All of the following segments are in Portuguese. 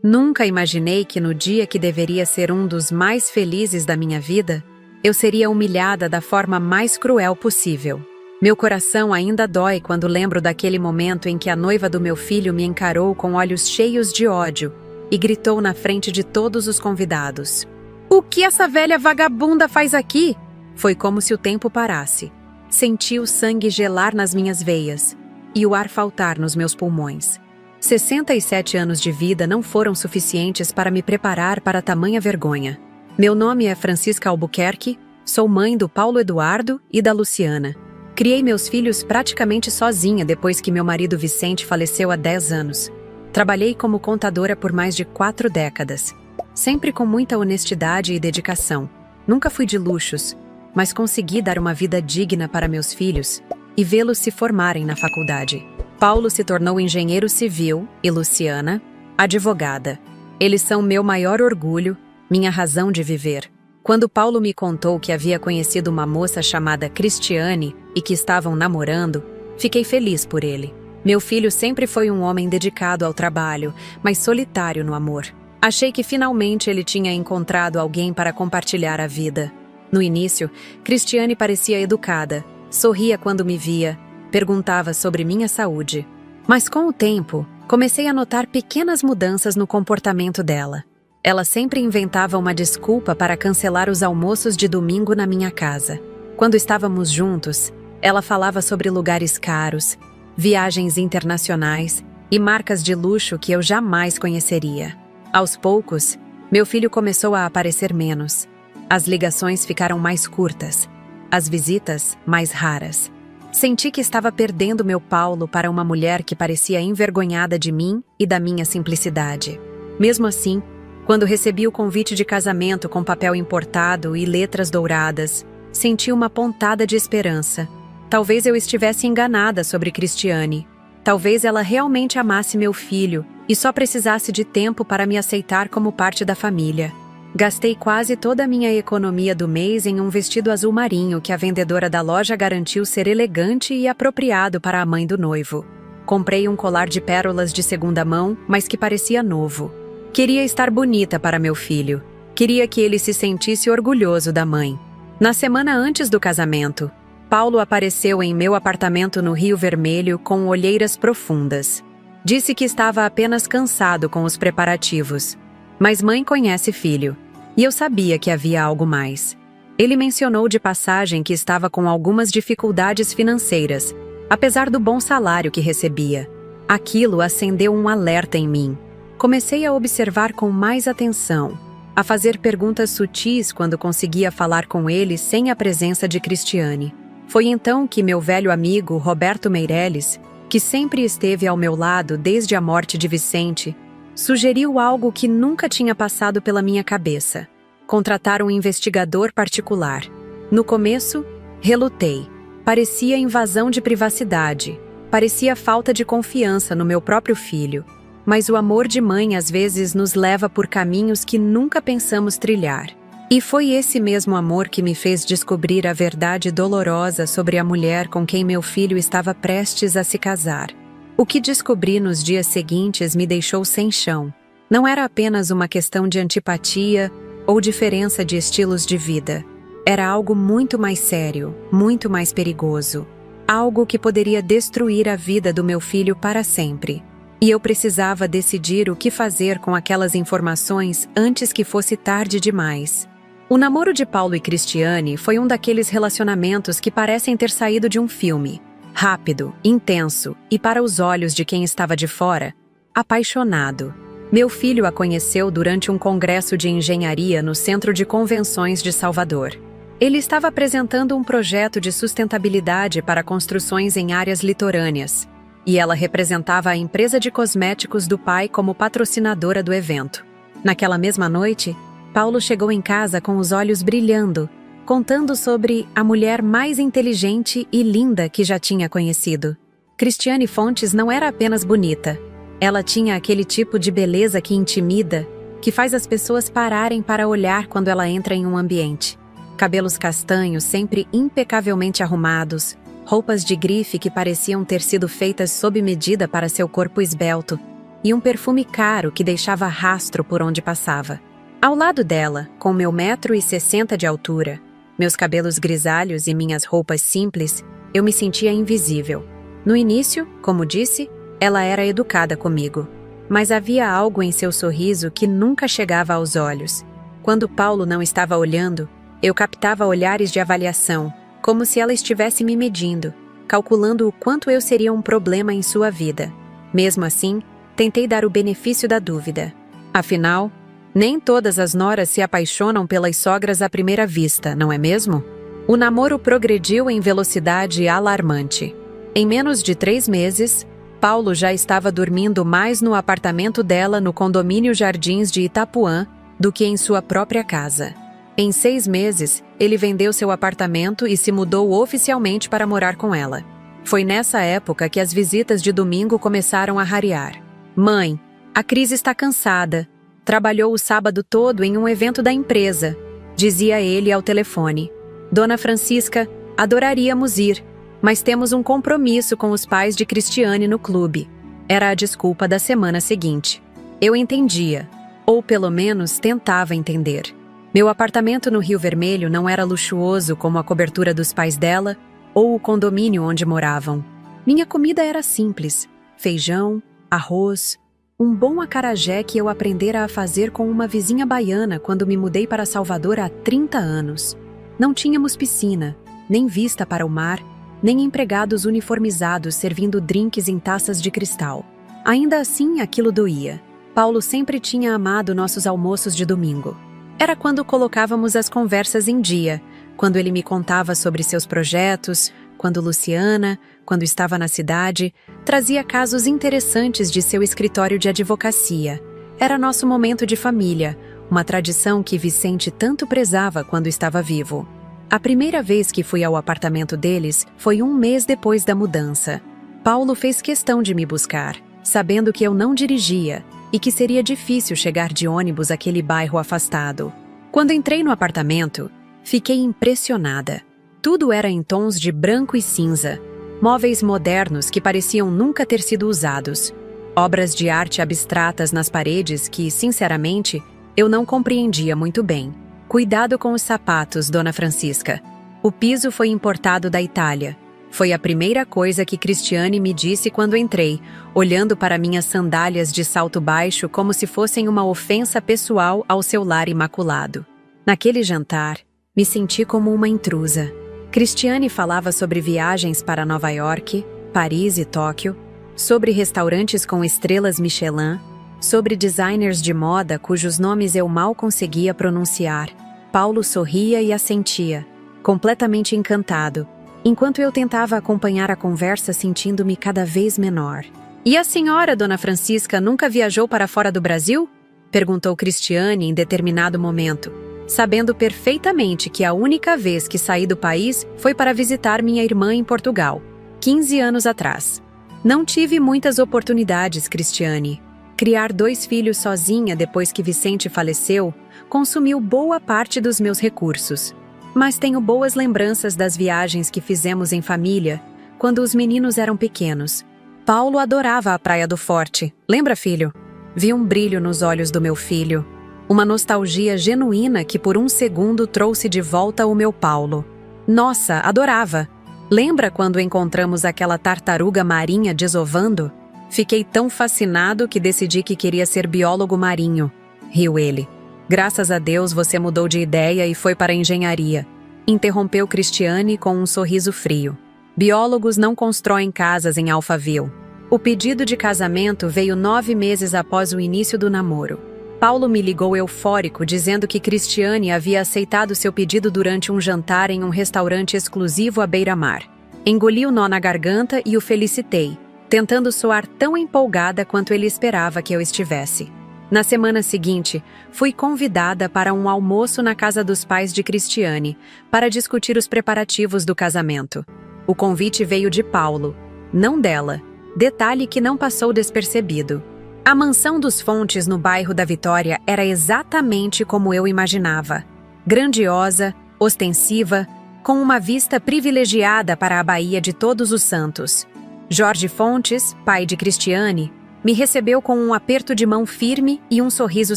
Nunca imaginei que no dia que deveria ser um dos mais felizes da minha vida, eu seria humilhada da forma mais cruel possível. Meu coração ainda dói quando lembro daquele momento em que a noiva do meu filho me encarou com olhos cheios de ódio e gritou na frente de todos os convidados: "O que essa velha vagabunda faz aqui?" Foi como se o tempo parasse. Senti o sangue gelar nas minhas veias e o ar faltar nos meus pulmões. 67 anos de vida não foram suficientes para me preparar para tamanha vergonha. Meu nome é Francisca Albuquerque, sou mãe do Paulo Eduardo e da Luciana. Criei meus filhos praticamente sozinha depois que meu marido Vicente faleceu há 10 anos. Trabalhei como contadora por mais de 4 décadas, sempre com muita honestidade e dedicação. Nunca fui de luxos, mas consegui dar uma vida digna para meus filhos e vê-los se formarem na faculdade. Paulo se tornou engenheiro civil e Luciana, advogada. Eles são meu maior orgulho, minha razão de viver. Quando Paulo me contou que havia conhecido uma moça chamada Cristiane e que estavam namorando, fiquei feliz por ele. Meu filho sempre foi um homem dedicado ao trabalho, mas solitário no amor. Achei que finalmente ele tinha encontrado alguém para compartilhar a vida. No início, Cristiane parecia educada, sorria quando me via, perguntava sobre minha saúde. Mas com o tempo, comecei a notar pequenas mudanças no comportamento dela. Ela sempre inventava uma desculpa para cancelar os almoços de domingo na minha casa. Quando estávamos juntos, ela falava sobre lugares caros, viagens internacionais e marcas de luxo que eu jamais conheceria. Aos poucos, meu filho começou a aparecer menos. As ligações ficaram mais curtas, as visitas mais raras. Senti que estava perdendo meu Paulo para uma mulher que parecia envergonhada de mim e da minha simplicidade. Mesmo assim, quando recebi o convite de casamento com papel importado e letras douradas, senti uma pontada de esperança. Talvez eu estivesse enganada sobre Cristiane. Talvez ela realmente amasse meu filho e só precisasse de tempo para me aceitar como parte da família. Gastei quase toda a minha economia do mês em um vestido azul marinho que a vendedora da loja garantiu ser elegante e apropriado para a mãe do noivo. Comprei um colar de pérolas de segunda mão, mas que parecia novo. Queria estar bonita para meu filho. Queria que ele se sentisse orgulhoso da mãe. Na semana antes do casamento, Paulo apareceu em meu apartamento no Rio Vermelho com olheiras profundas. Disse que estava apenas cansado com os preparativos. Mas mãe conhece filho, e eu sabia que havia algo mais. Ele mencionou de passagem que estava com algumas dificuldades financeiras, apesar do bom salário que recebia. Aquilo acendeu um alerta em mim. Comecei a observar com mais atenção, a fazer perguntas sutis quando conseguia falar com ele sem a presença de Cristiane. Foi então que meu velho amigo, Roberto Meirelles, que sempre esteve ao meu lado desde a morte de Vicente, sugeriu algo que nunca tinha passado pela minha cabeça: contratar um investigador particular. No começo, relutei. Parecia invasão de privacidade, parecia falta de confiança no meu próprio filho. Mas o amor de mãe às vezes nos leva por caminhos que nunca pensamos trilhar. E foi esse mesmo amor que me fez descobrir a verdade dolorosa sobre a mulher com quem meu filho estava prestes a se casar. O que descobri nos dias seguintes me deixou sem chão. Não era apenas uma questão de antipatia ou diferença de estilos de vida. Era algo muito mais sério, muito mais perigoso. Algo que poderia destruir a vida do meu filho para sempre. E eu precisava decidir o que fazer com aquelas informações antes que fosse tarde demais. O namoro de Paulo e Cristiane foi um daqueles relacionamentos que parecem ter saído de um filme. Rápido, intenso e, para os olhos de quem estava de fora, apaixonado. Meu filho a conheceu durante um congresso de engenharia no Centro de Convenções de Salvador. Ele estava apresentando um projeto de sustentabilidade para construções em áreas litorâneas, e ela representava a empresa de cosméticos do pai como patrocinadora do evento. Naquela mesma noite, Paulo chegou em casa com os olhos brilhando, contando sobre a mulher mais inteligente e linda que já tinha conhecido. Cristiane Fontes não era apenas bonita. Ela tinha aquele tipo de beleza que intimida, que faz as pessoas pararem para olhar quando ela entra em um ambiente. Cabelos castanhos sempre impecavelmente arrumados, roupas de grife que pareciam ter sido feitas sob medida para seu corpo esbelto, e um perfume caro que deixava rastro por onde passava. Ao lado dela, com meu 1,60 m de altura, meus cabelos grisalhos e minhas roupas simples, eu me sentia invisível. No início, como disse, ela era educada comigo, mas havia algo em seu sorriso que nunca chegava aos olhos. Quando Paulo não estava olhando, eu captava olhares de avaliação, como se ela estivesse me medindo, calculando o quanto eu seria um problema em sua vida. Mesmo assim, tentei dar o benefício da dúvida. Afinal, nem todas as noras se apaixonam pelas sogras à primeira vista, não é mesmo? O namoro progrediu em velocidade alarmante. Em menos de 3 meses, Paulo já estava dormindo mais no apartamento dela no condomínio Jardins de Itapuã do que em sua própria casa. Em 6 meses, ele vendeu seu apartamento e se mudou oficialmente para morar com ela. Foi nessa época que as visitas de domingo começaram a rarear. Mãe, a Cris está cansada. Trabalhou o sábado todo em um evento da empresa, dizia ele ao telefone. Dona Francisca, adoraríamos ir, mas temos um compromisso com os pais de Cristiane no clube. Era a desculpa da semana seguinte. Eu entendia, ou pelo menos tentava entender. Meu apartamento no Rio Vermelho não era luxuoso como a cobertura dos pais dela ou o condomínio onde moravam. Minha comida era simples: feijão, arroz, um bom acarajé que eu aprendera a fazer com uma vizinha baiana quando me mudei para Salvador há 30 anos. Não tínhamos piscina, nem vista para o mar, nem empregados uniformizados servindo drinks em taças de cristal. Ainda assim, aquilo doía. Paulo sempre tinha amado nossos almoços de domingo. Era quando colocávamos as conversas em dia, quando ele me contava sobre seus projetos, quando Luciana, quando estava na cidade, trazia casos interessantes de seu escritório de advocacia. Era nosso momento de família, uma tradição que Vicente tanto prezava quando estava vivo. A primeira vez que fui ao apartamento deles foi 1 mês depois da mudança. Paulo fez questão de me buscar, sabendo que eu não dirigia e que seria difícil chegar de ônibus àquele bairro afastado. Quando entrei no apartamento, fiquei impressionada. Tudo era em tons de branco e cinza, móveis modernos que pareciam nunca ter sido usados, obras de arte abstratas nas paredes que, sinceramente, eu não compreendia muito bem. Cuidado com os sapatos, Dona Francisca. O piso foi importado da Itália. Foi a primeira coisa que Cristiane me disse quando entrei, olhando para minhas sandálias de salto baixo como se fossem uma ofensa pessoal ao seu lar imaculado. Naquele jantar, me senti como uma intrusa. Cristiane falava sobre viagens para Nova York, Paris e Tóquio, sobre restaurantes com estrelas Michelin, sobre designers de moda cujos nomes eu mal conseguia pronunciar. Paulo sorria e assentia, completamente encantado, enquanto eu tentava acompanhar a conversa sentindo-me cada vez menor. "E a senhora, Dona Francisca, nunca viajou para fora do Brasil?" perguntou Cristiane em determinado momento, sabendo perfeitamente que a única vez que saí do país foi para visitar minha irmã em Portugal, 15 anos atrás. "Não tive muitas oportunidades, Cristiane. Criar 2 filhos sozinha depois que Vicente faleceu consumiu boa parte dos meus recursos. Mas tenho boas lembranças das viagens que fizemos em família, quando os meninos eram pequenos. Paulo adorava a Praia do Forte. Lembra, filho?" Vi um brilho nos olhos do meu filho. Uma nostalgia genuína que por um segundo trouxe de volta o meu Paulo. "Nossa, adorava! Lembra quando encontramos aquela tartaruga marinha desovando? Fiquei tão fascinado que decidi que queria ser biólogo marinho", riu ele. "Graças a Deus você mudou de ideia e foi para a engenharia", interrompeu Cristiane com um sorriso frio. "Biólogos não constroem casas em Alphaville." O pedido de casamento veio 9 meses após o início do namoro. Paulo me ligou eufórico dizendo que Cristiane havia aceitado seu pedido durante um jantar em um restaurante exclusivo à beira-mar. Engoli o nó na garganta e o felicitei, tentando soar tão empolgada quanto ele esperava que eu estivesse. Na semana seguinte, fui convidada para um almoço na casa dos pais de Cristiane, para discutir os preparativos do casamento. O convite veio de Paulo, não dela, detalhe que não passou despercebido. A mansão dos Fontes no bairro da Vitória era exatamente como eu imaginava. Grandiosa, ostensiva, com uma vista privilegiada para a Baía de Todos os Santos. Jorge Fontes, pai de Cristiane, Me recebeu com um aperto de mão firme e um sorriso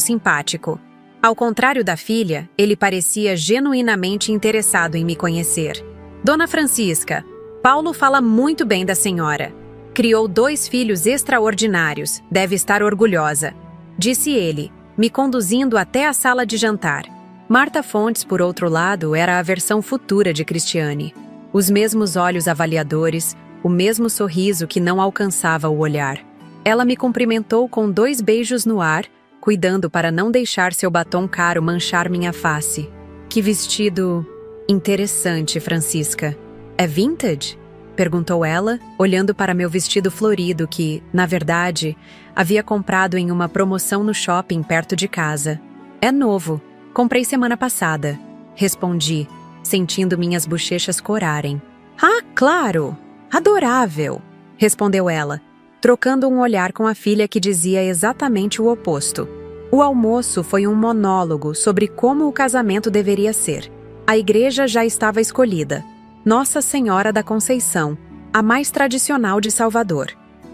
simpático. Ao contrário da filha, ele parecia genuinamente interessado em me conhecer. Dona Francisca, Paulo fala muito bem da senhora. Criou 2 filhos extraordinários, deve estar orgulhosa, disse ele, me conduzindo até a sala de jantar. Marta Fontes, por outro lado, era a versão futura de Cristiane. Os mesmos olhos avaliadores, o mesmo sorriso que não alcançava o olhar. Ela me cumprimentou com 2 beijos no ar, cuidando para não deixar seu batom caro manchar minha face. Que vestido interessante, Francisca. É vintage? Perguntou ela, olhando para meu vestido florido que, na verdade, havia comprado em uma promoção no shopping perto de casa. É novo. Comprei semana passada. Respondi, sentindo minhas bochechas corarem. Ah, claro! Adorável! Respondeu ela, trocando um olhar com a filha que dizia exatamente o oposto. O almoço foi um monólogo sobre como o casamento deveria ser. A igreja já estava escolhida. Nossa Senhora da Conceição, a mais tradicional de Salvador.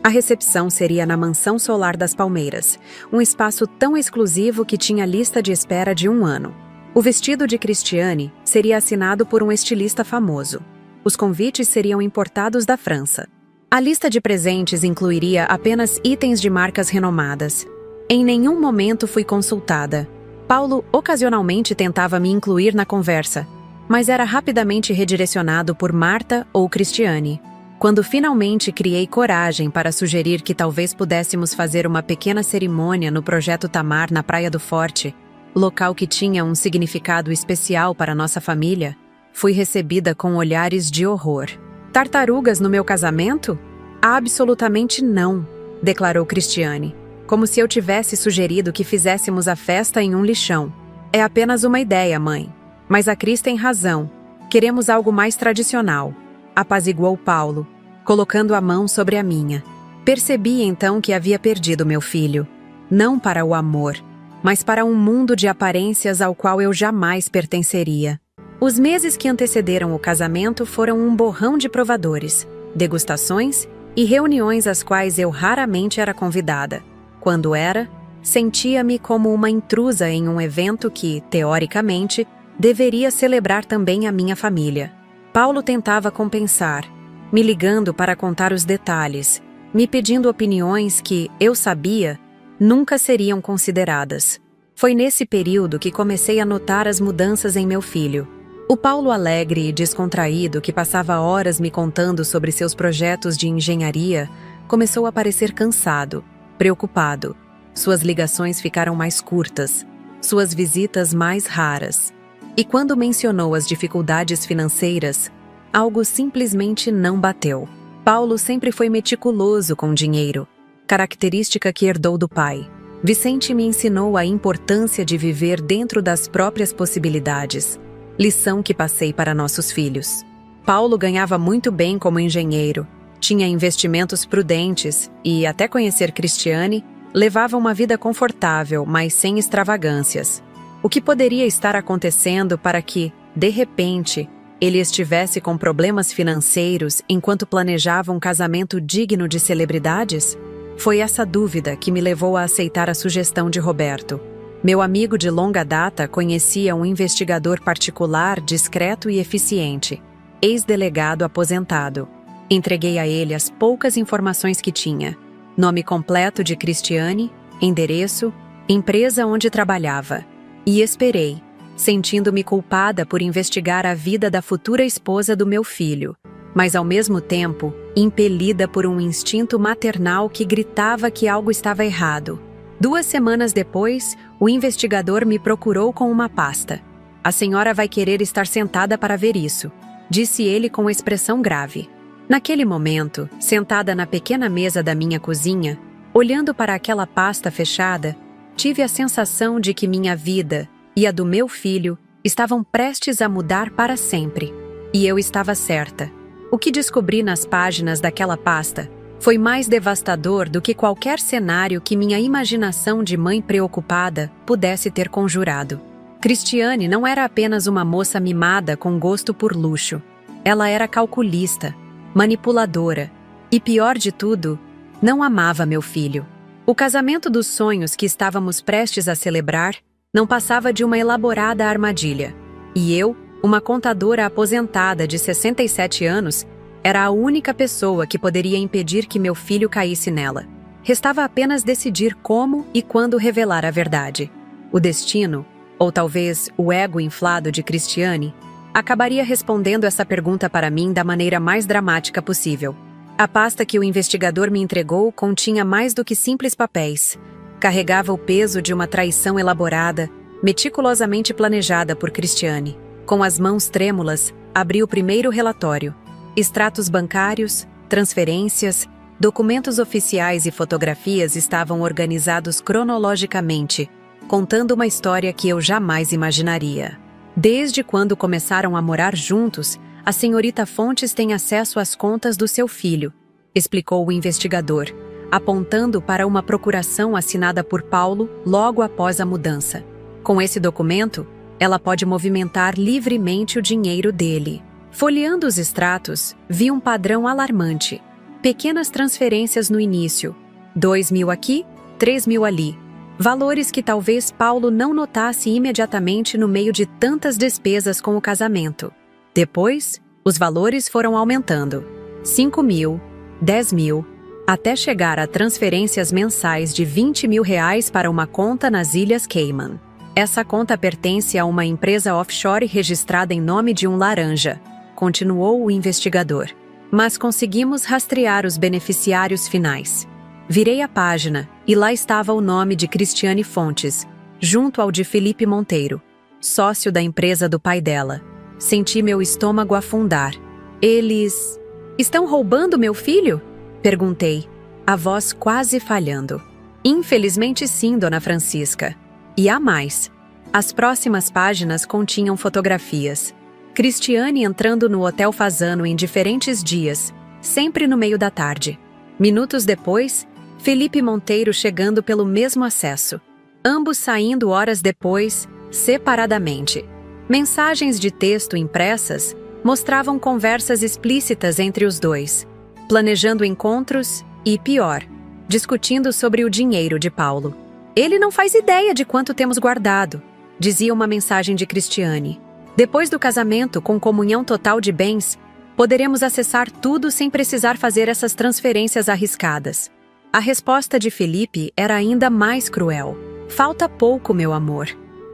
A recepção seria na Mansão Solar das Palmeiras, um espaço tão exclusivo que tinha lista de espera de 1 ano. O vestido de Cristiane seria assinado por um estilista famoso. Os convites seriam importados da França. A lista de presentes incluiria apenas itens de marcas renomadas. Em nenhum momento fui consultada. Paulo ocasionalmente tentava me incluir na conversa, mas era rapidamente redirecionado por Marta ou Cristiane. Quando finalmente criei coragem para sugerir que talvez pudéssemos fazer uma pequena cerimônia no Projeto Tamar na Praia do Forte, local que tinha um significado especial para nossa família, fui recebida com olhares de horror. Tartarugas no meu casamento? Absolutamente não, declarou Cristiane, como se eu tivesse sugerido que fizéssemos a festa em um lixão. É apenas uma ideia, mãe. Mas a Cris tem razão. Queremos algo mais tradicional. Apaziguou Paulo, colocando a mão sobre a minha. Percebi então que havia perdido meu filho. Não para o amor, mas para um mundo de aparências ao qual eu jamais pertenceria. Os meses que antecederam o casamento foram um borrão de provadores, degustações e reuniões às quais eu raramente era convidada. Quando era, sentia-me como uma intrusa em um evento que, teoricamente, deveria celebrar também a minha família. Paulo tentava compensar, me ligando para contar os detalhes, me pedindo opiniões que, eu sabia, nunca seriam consideradas. Foi nesse período que comecei a notar as mudanças em meu filho. O Paulo alegre e descontraído, que passava horas me contando sobre seus projetos de engenharia, começou a parecer cansado, preocupado. Suas ligações ficaram mais curtas, suas visitas mais raras. E quando mencionou as dificuldades financeiras, algo simplesmente não bateu. Paulo sempre foi meticuloso com dinheiro, característica que herdou do pai. Vicente me ensinou a importância de viver dentro das próprias possibilidades, lição que passei para nossos filhos. Paulo ganhava muito bem como engenheiro, tinha investimentos prudentes e, até conhecer Cristiane, levava uma vida confortável, mas sem extravagâncias. O que poderia estar acontecendo para que, de repente, ele estivesse com problemas financeiros enquanto planejava um casamento digno de celebridades? Foi essa dúvida que me levou a aceitar a sugestão de Roberto. Meu amigo de longa data conhecia um investigador particular discreto e eficiente, ex-delegado aposentado. Entreguei a ele as poucas informações que tinha: nome completo de Cristiane, endereço, empresa onde trabalhava. E esperei, sentindo-me culpada por investigar a vida da futura esposa do meu filho, mas ao mesmo tempo impelida por um instinto maternal que gritava que algo estava errado. 2 semanas depois, o investigador me procurou com uma pasta. A senhora vai querer estar sentada para ver isso, disse ele com expressão grave. Naquele momento, sentada na pequena mesa da minha cozinha, olhando para aquela pasta fechada, tive a sensação de que minha vida e a do meu filho estavam prestes a mudar para sempre. E eu estava certa. O que descobri nas páginas daquela pasta foi mais devastador do que qualquer cenário que minha imaginação de mãe preocupada pudesse ter conjurado. Cristiane não era apenas uma moça mimada com gosto por luxo. Ela era calculista, manipuladora e, pior de tudo, não amava meu filho. O casamento dos sonhos que estávamos prestes a celebrar não passava de uma elaborada armadilha. E eu, uma contadora aposentada de 67 anos, era a única pessoa que poderia impedir que meu filho caísse nela. Restava apenas decidir como e quando revelar a verdade. O destino, ou talvez o ego inflado de Cristiane, acabaria respondendo essa pergunta para mim da maneira mais dramática possível. A pasta que o investigador me entregou continha mais do que simples papéis. Carregava o peso de uma traição elaborada, meticulosamente planejada por Cristiane. Com as mãos trêmulas, abri o primeiro relatório. Extratos bancários, transferências, documentos oficiais e fotografias estavam organizados cronologicamente, contando uma história que eu jamais imaginaria. Desde quando começaram a morar juntos, a senhorita Fontes tem acesso às contas do seu filho, explicou o investigador, apontando para uma procuração assinada por Paulo logo após a mudança. Com esse documento, ela pode movimentar livremente o dinheiro dele. Folheando os extratos, vi um padrão alarmante. Pequenas transferências no início, 2.000 aqui, 3.000 ali. Valores que talvez Paulo não notasse imediatamente no meio de tantas despesas com o casamento. Depois, os valores foram aumentando. 5.000, 10.000, até chegar a transferências mensais de R$ 20.000 para uma conta nas Ilhas Cayman. Essa conta pertence a uma empresa offshore registrada em nome de um laranja, continuou o investigador. Mas conseguimos rastrear os beneficiários finais. Virei a página e lá estava o nome de Cristiane Fontes, junto ao de Felipe Monteiro, sócio da empresa do pai dela. Senti meu estômago afundar. Eles... estão roubando meu filho? Perguntei, a voz quase falhando. Infelizmente sim, dona Francisca. E há mais. As próximas páginas continham fotografias. Cristiane entrando no Hotel Fasano em diferentes dias, sempre no meio da tarde. Minutos depois, Felipe Monteiro chegando pelo mesmo acesso. Ambos saindo horas depois, separadamente. Mensagens de texto impressas mostravam conversas explícitas entre os dois, planejando encontros e, pior, discutindo sobre o dinheiro de Paulo. Ele não faz ideia de quanto temos guardado, dizia uma mensagem de Cristiane. Depois do casamento, com comunhão total de bens, poderemos acessar tudo sem precisar fazer essas transferências arriscadas. A resposta de Felipe era ainda mais cruel. Falta pouco, meu amor.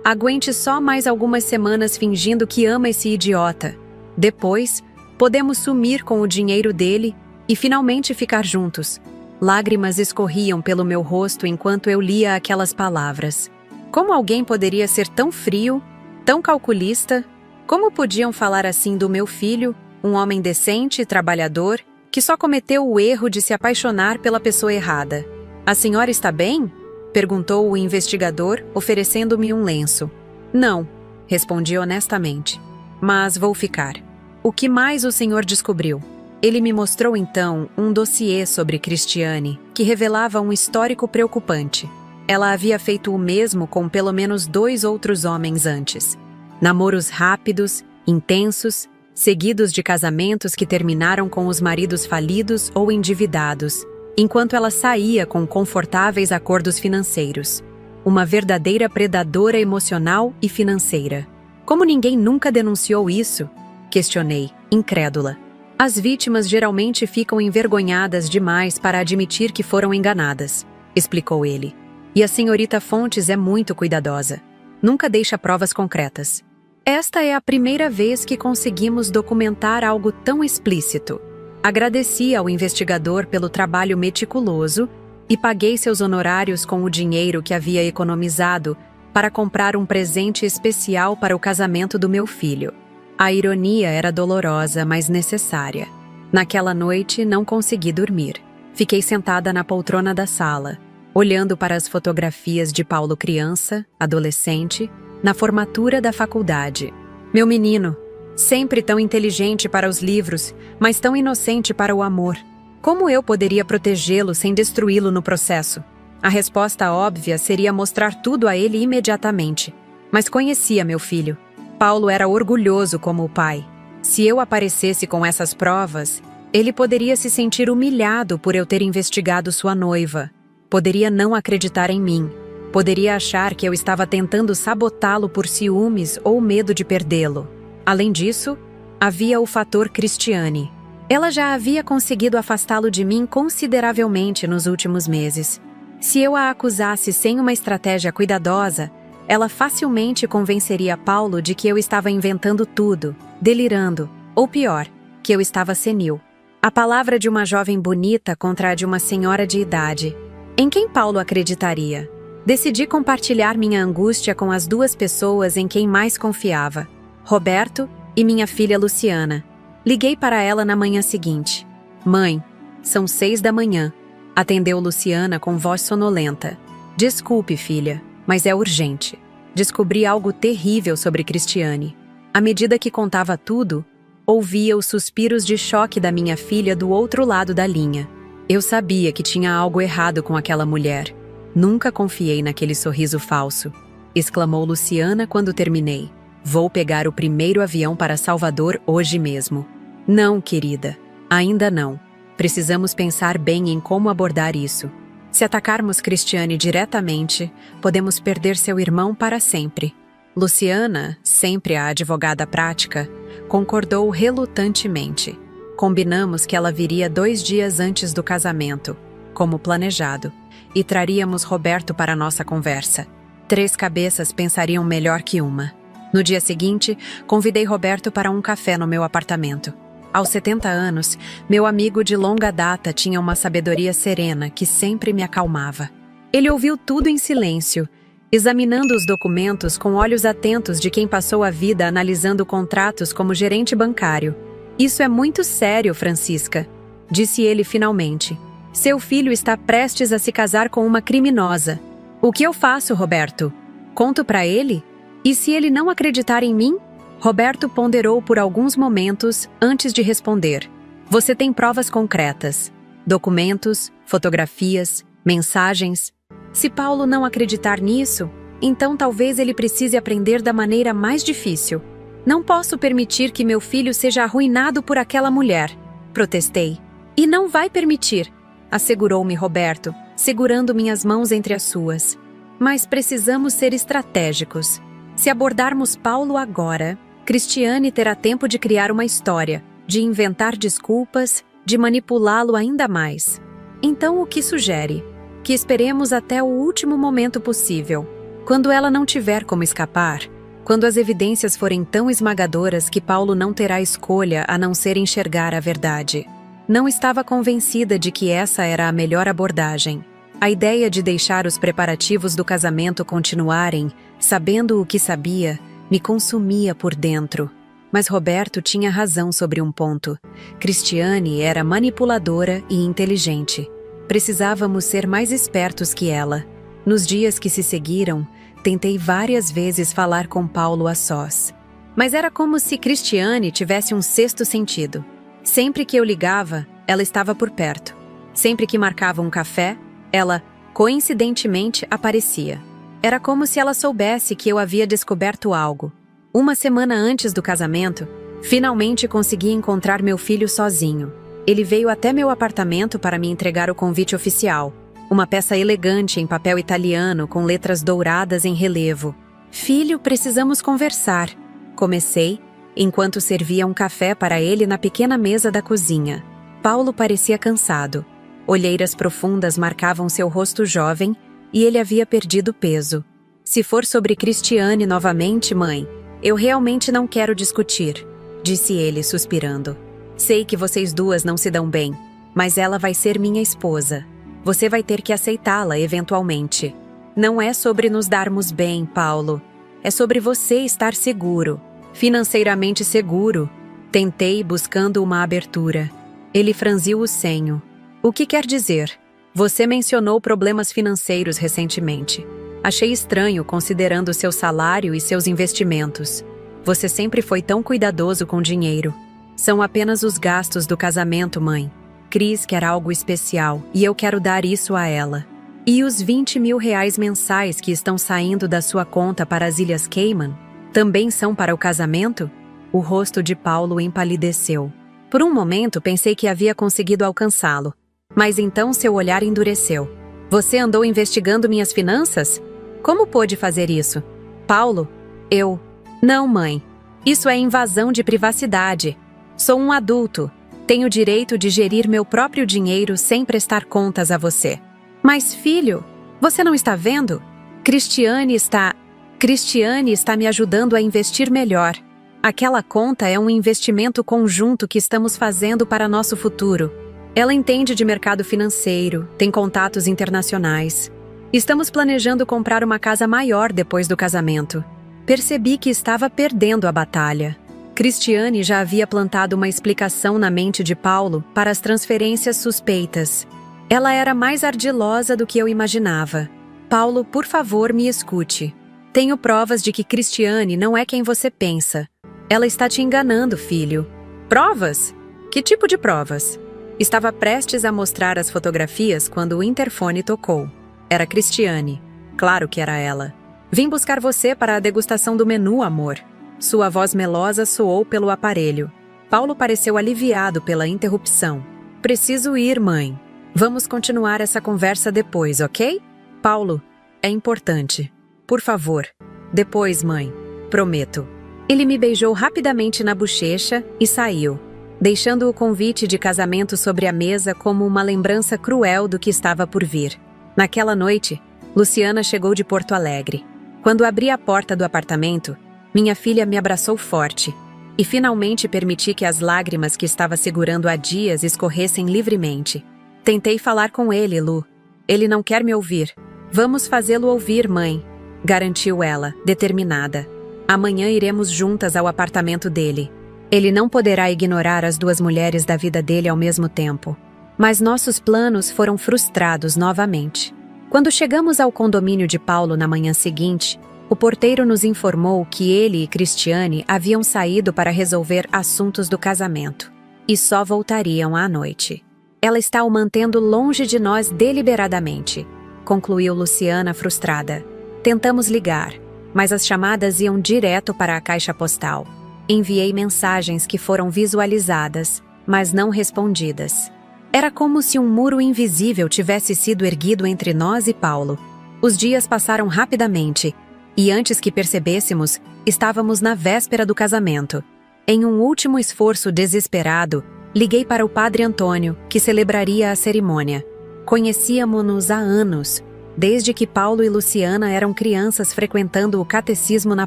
Aguente só mais algumas semanas fingindo que ama esse idiota. Depois, podemos sumir com o dinheiro dele e finalmente ficar juntos. Lágrimas escorriam pelo meu rosto enquanto eu lia aquelas palavras. Como alguém poderia ser tão frio, tão calculista? Como podiam falar assim do meu filho, um homem decente e trabalhador, que só cometeu o erro de se apaixonar pela pessoa errada? A senhora está bem? Perguntou o investigador, oferecendo-me um lenço. Não, respondi honestamente. Mas vou ficar. O que mais o senhor descobriu? Ele me mostrou então um dossiê sobre Cristiane, que revelava um histórico preocupante. Ela havia feito o mesmo com pelo menos 2 outros homens antes. Namoros rápidos, intensos, seguidos de casamentos que terminaram com os maridos falidos ou endividados, enquanto ela saía com confortáveis acordos financeiros. Uma verdadeira predadora emocional e financeira. Como ninguém nunca denunciou isso? Questionei, incrédula. As vítimas geralmente ficam envergonhadas demais para admitir que foram enganadas, explicou ele. E a senhorita Fontes é muito cuidadosa. Nunca deixa provas concretas. Esta é a primeira vez que conseguimos documentar algo tão explícito. Agradeci ao investigador pelo trabalho meticuloso e paguei seus honorários com o dinheiro que havia economizado para comprar um presente especial para o casamento do meu filho. A ironia era dolorosa, mas necessária. Naquela noite, não consegui dormir. Fiquei sentada na poltrona da sala, olhando para as fotografias de Paulo criança, adolescente, na formatura da faculdade. Meu menino, sempre tão inteligente para os livros, mas tão inocente para o amor. Como eu poderia protegê-lo sem destruí-lo no processo? A resposta óbvia seria mostrar tudo a ele imediatamente. Mas conhecia meu filho. Paulo era orgulhoso como o pai. Se eu aparecesse com essas provas, ele poderia se sentir humilhado por eu ter investigado sua noiva. Poderia não acreditar em mim. Poderia achar que eu estava tentando sabotá-lo por ciúmes ou medo de perdê-lo. Além disso, havia o fator Cristiane. Ela já havia conseguido afastá-lo de mim consideravelmente nos últimos meses. Se eu a acusasse sem uma estratégia cuidadosa, ela facilmente convenceria Paulo de que eu estava inventando tudo, delirando, ou pior, que eu estava senil. A palavra de uma jovem bonita contra a de uma senhora de idade. Em quem Paulo acreditaria? Decidi compartilhar minha angústia com as duas pessoas em quem mais confiava, Roberto e minha filha Luciana. Liguei para ela na manhã seguinte. Mãe, são 6 da manhã. Atendeu Luciana com voz sonolenta. Desculpe, filha, mas é urgente. Descobri algo terrível sobre Cristiane. À medida que contava tudo, ouvia os suspiros de choque da minha filha do outro lado da linha. Eu sabia que tinha algo errado com aquela mulher. Nunca confiei naquele sorriso falso, exclamou Luciana quando terminei. Vou pegar o primeiro avião para Salvador hoje mesmo. Não, querida, ainda não. Precisamos pensar bem em como abordar isso. Se atacarmos Cristiane diretamente, podemos perder seu irmão para sempre. Luciana, sempre a advogada prática, concordou relutantemente. Combinamos que ela viria 2 dias antes do casamento, como planejado, e traríamos Roberto para nossa conversa. 3 cabeças pensariam melhor que uma. No dia seguinte, convidei Roberto para um café no meu apartamento. Aos 70 anos, meu amigo de longa data tinha uma sabedoria serena que sempre me acalmava. Ele ouviu tudo em silêncio, examinando os documentos com olhos atentos de quem passou a vida analisando contratos como gerente bancário. Isso é muito sério, Francisca, disse ele finalmente. Seu filho está prestes a se casar com uma criminosa. O que eu faço, Roberto? Conto para ele? E se ele não acreditar em mim? Roberto ponderou por alguns momentos antes de responder. Você tem provas concretas. Documentos, fotografias, mensagens. Se Paulo não acreditar nisso, então talvez ele precise aprender da maneira mais difícil. Não posso permitir que meu filho seja arruinado por aquela mulher, protestei. E não vai permitir, assegurou-me Roberto, segurando minhas mãos entre as suas. Mas precisamos ser estratégicos. Se abordarmos Paulo agora, Cristiane terá tempo de criar uma história, de inventar desculpas, de manipulá-lo ainda mais. Então o que sugere? Que esperemos até o último momento possível. Quando ela não tiver como escapar, quando as evidências forem tão esmagadoras que Paulo não terá escolha a não ser enxergar a verdade. Não estava convencida de que essa era a melhor abordagem. A ideia de deixar os preparativos do casamento continuarem, sabendo o que sabia, me consumia por dentro. Mas Roberto tinha razão sobre um ponto. Cristiane era manipuladora e inteligente. Precisávamos ser mais espertos que ela. Nos dias que se seguiram, tentei várias vezes falar com Paulo a sós. Mas era como se Cristiane tivesse um sexto sentido. Sempre que eu ligava, ela estava por perto. Sempre que marcava um café, ela, coincidentemente, aparecia. Era como se ela soubesse que eu havia descoberto algo. Uma semana antes do casamento, finalmente consegui encontrar meu filho sozinho. Ele veio até meu apartamento para me entregar o convite oficial. Uma peça elegante em papel italiano com letras douradas em relevo. Filho, precisamos conversar. Comecei, enquanto servia um café para ele na pequena mesa da cozinha. Paulo parecia cansado. Olheiras profundas marcavam seu rosto jovem e ele havia perdido peso. Se for sobre Cristiane novamente, mãe, eu realmente não quero discutir, disse ele suspirando. Sei que vocês duas não se dão bem, mas ela vai ser minha esposa. Você vai ter que aceitá-la eventualmente. Não é sobre nos darmos bem, Paulo. É sobre você estar seguro, financeiramente seguro. Tentei buscando uma abertura. Ele franziu o senho. O que quer dizer? Você mencionou problemas financeiros recentemente. Achei estranho considerando seu salário e seus investimentos. Você sempre foi tão cuidadoso com dinheiro. São apenas os gastos do casamento, mãe. Cris quer algo especial e eu quero dar isso a ela. E os 20 mil reais mensais que estão saindo da sua conta para as Ilhas Cayman também são para o casamento? O rosto de Paulo empalideceu. Por um momento pensei que havia conseguido alcançá-lo. Mas então seu olhar endureceu. Você andou investigando minhas finanças? Como pôde fazer isso? Paulo, eu... Não, mãe. Isso é invasão de privacidade. Sou um adulto. Tenho o direito de gerir meu próprio dinheiro sem prestar contas a você. Mas, filho, você não está vendo? Cristiane está me ajudando a investir melhor. Aquela conta é um investimento conjunto que estamos fazendo para nosso futuro. Ela entende de mercado financeiro, tem contatos internacionais. Estamos planejando comprar uma casa maior depois do casamento. Percebi que estava perdendo a batalha. Cristiane já havia plantado uma explicação na mente de Paulo para as transferências suspeitas. Ela era mais ardilosa do que eu imaginava. Paulo, por favor, me escute. Tenho provas de que Cristiane não é quem você pensa. Ela está te enganando, filho. Provas? Que tipo de provas? Estava prestes a mostrar as fotografias quando o interfone tocou. Era Cristiane. Claro que era ela. Vim buscar você para a degustação do menu, amor. Sua voz melosa soou pelo aparelho. Paulo pareceu aliviado pela interrupção. Preciso ir, mãe. Vamos continuar essa conversa depois, ok? Paulo, é importante. Por favor. Depois, mãe. Prometo. Ele me beijou rapidamente na bochecha e saiu, deixando o convite de casamento sobre a mesa como uma lembrança cruel do que estava por vir. Naquela noite, Luciana chegou de Porto Alegre. Quando abri a porta do apartamento, minha filha me abraçou forte e finalmente permiti que as lágrimas que estava segurando há dias escorressem livremente. Tentei falar com ele, Lu. Ele não quer me ouvir. Vamos fazê-lo ouvir, mãe, garantiu ela, determinada. Amanhã iremos juntas ao apartamento dele. Ele não poderá ignorar as duas mulheres da vida dele ao mesmo tempo. Mas nossos planos foram frustrados novamente. Quando chegamos ao condomínio de Paulo na manhã seguinte, o porteiro nos informou que ele e Cristiane haviam saído para resolver assuntos do casamento e só voltariam à noite. Ela está o mantendo longe de nós deliberadamente, concluiu Luciana frustrada. Tentamos ligar, mas as chamadas iam direto para a caixa postal. Enviei mensagens que foram visualizadas, mas não respondidas. Era como se um muro invisível tivesse sido erguido entre nós e Paulo. Os dias passaram rapidamente, e antes que percebêssemos, estávamos na véspera do casamento. Em um último esforço desesperado, liguei para o padre Antônio, que celebraria a cerimônia. Conhecíamos-nos há anos, desde que Paulo e Luciana eram crianças frequentando o catecismo na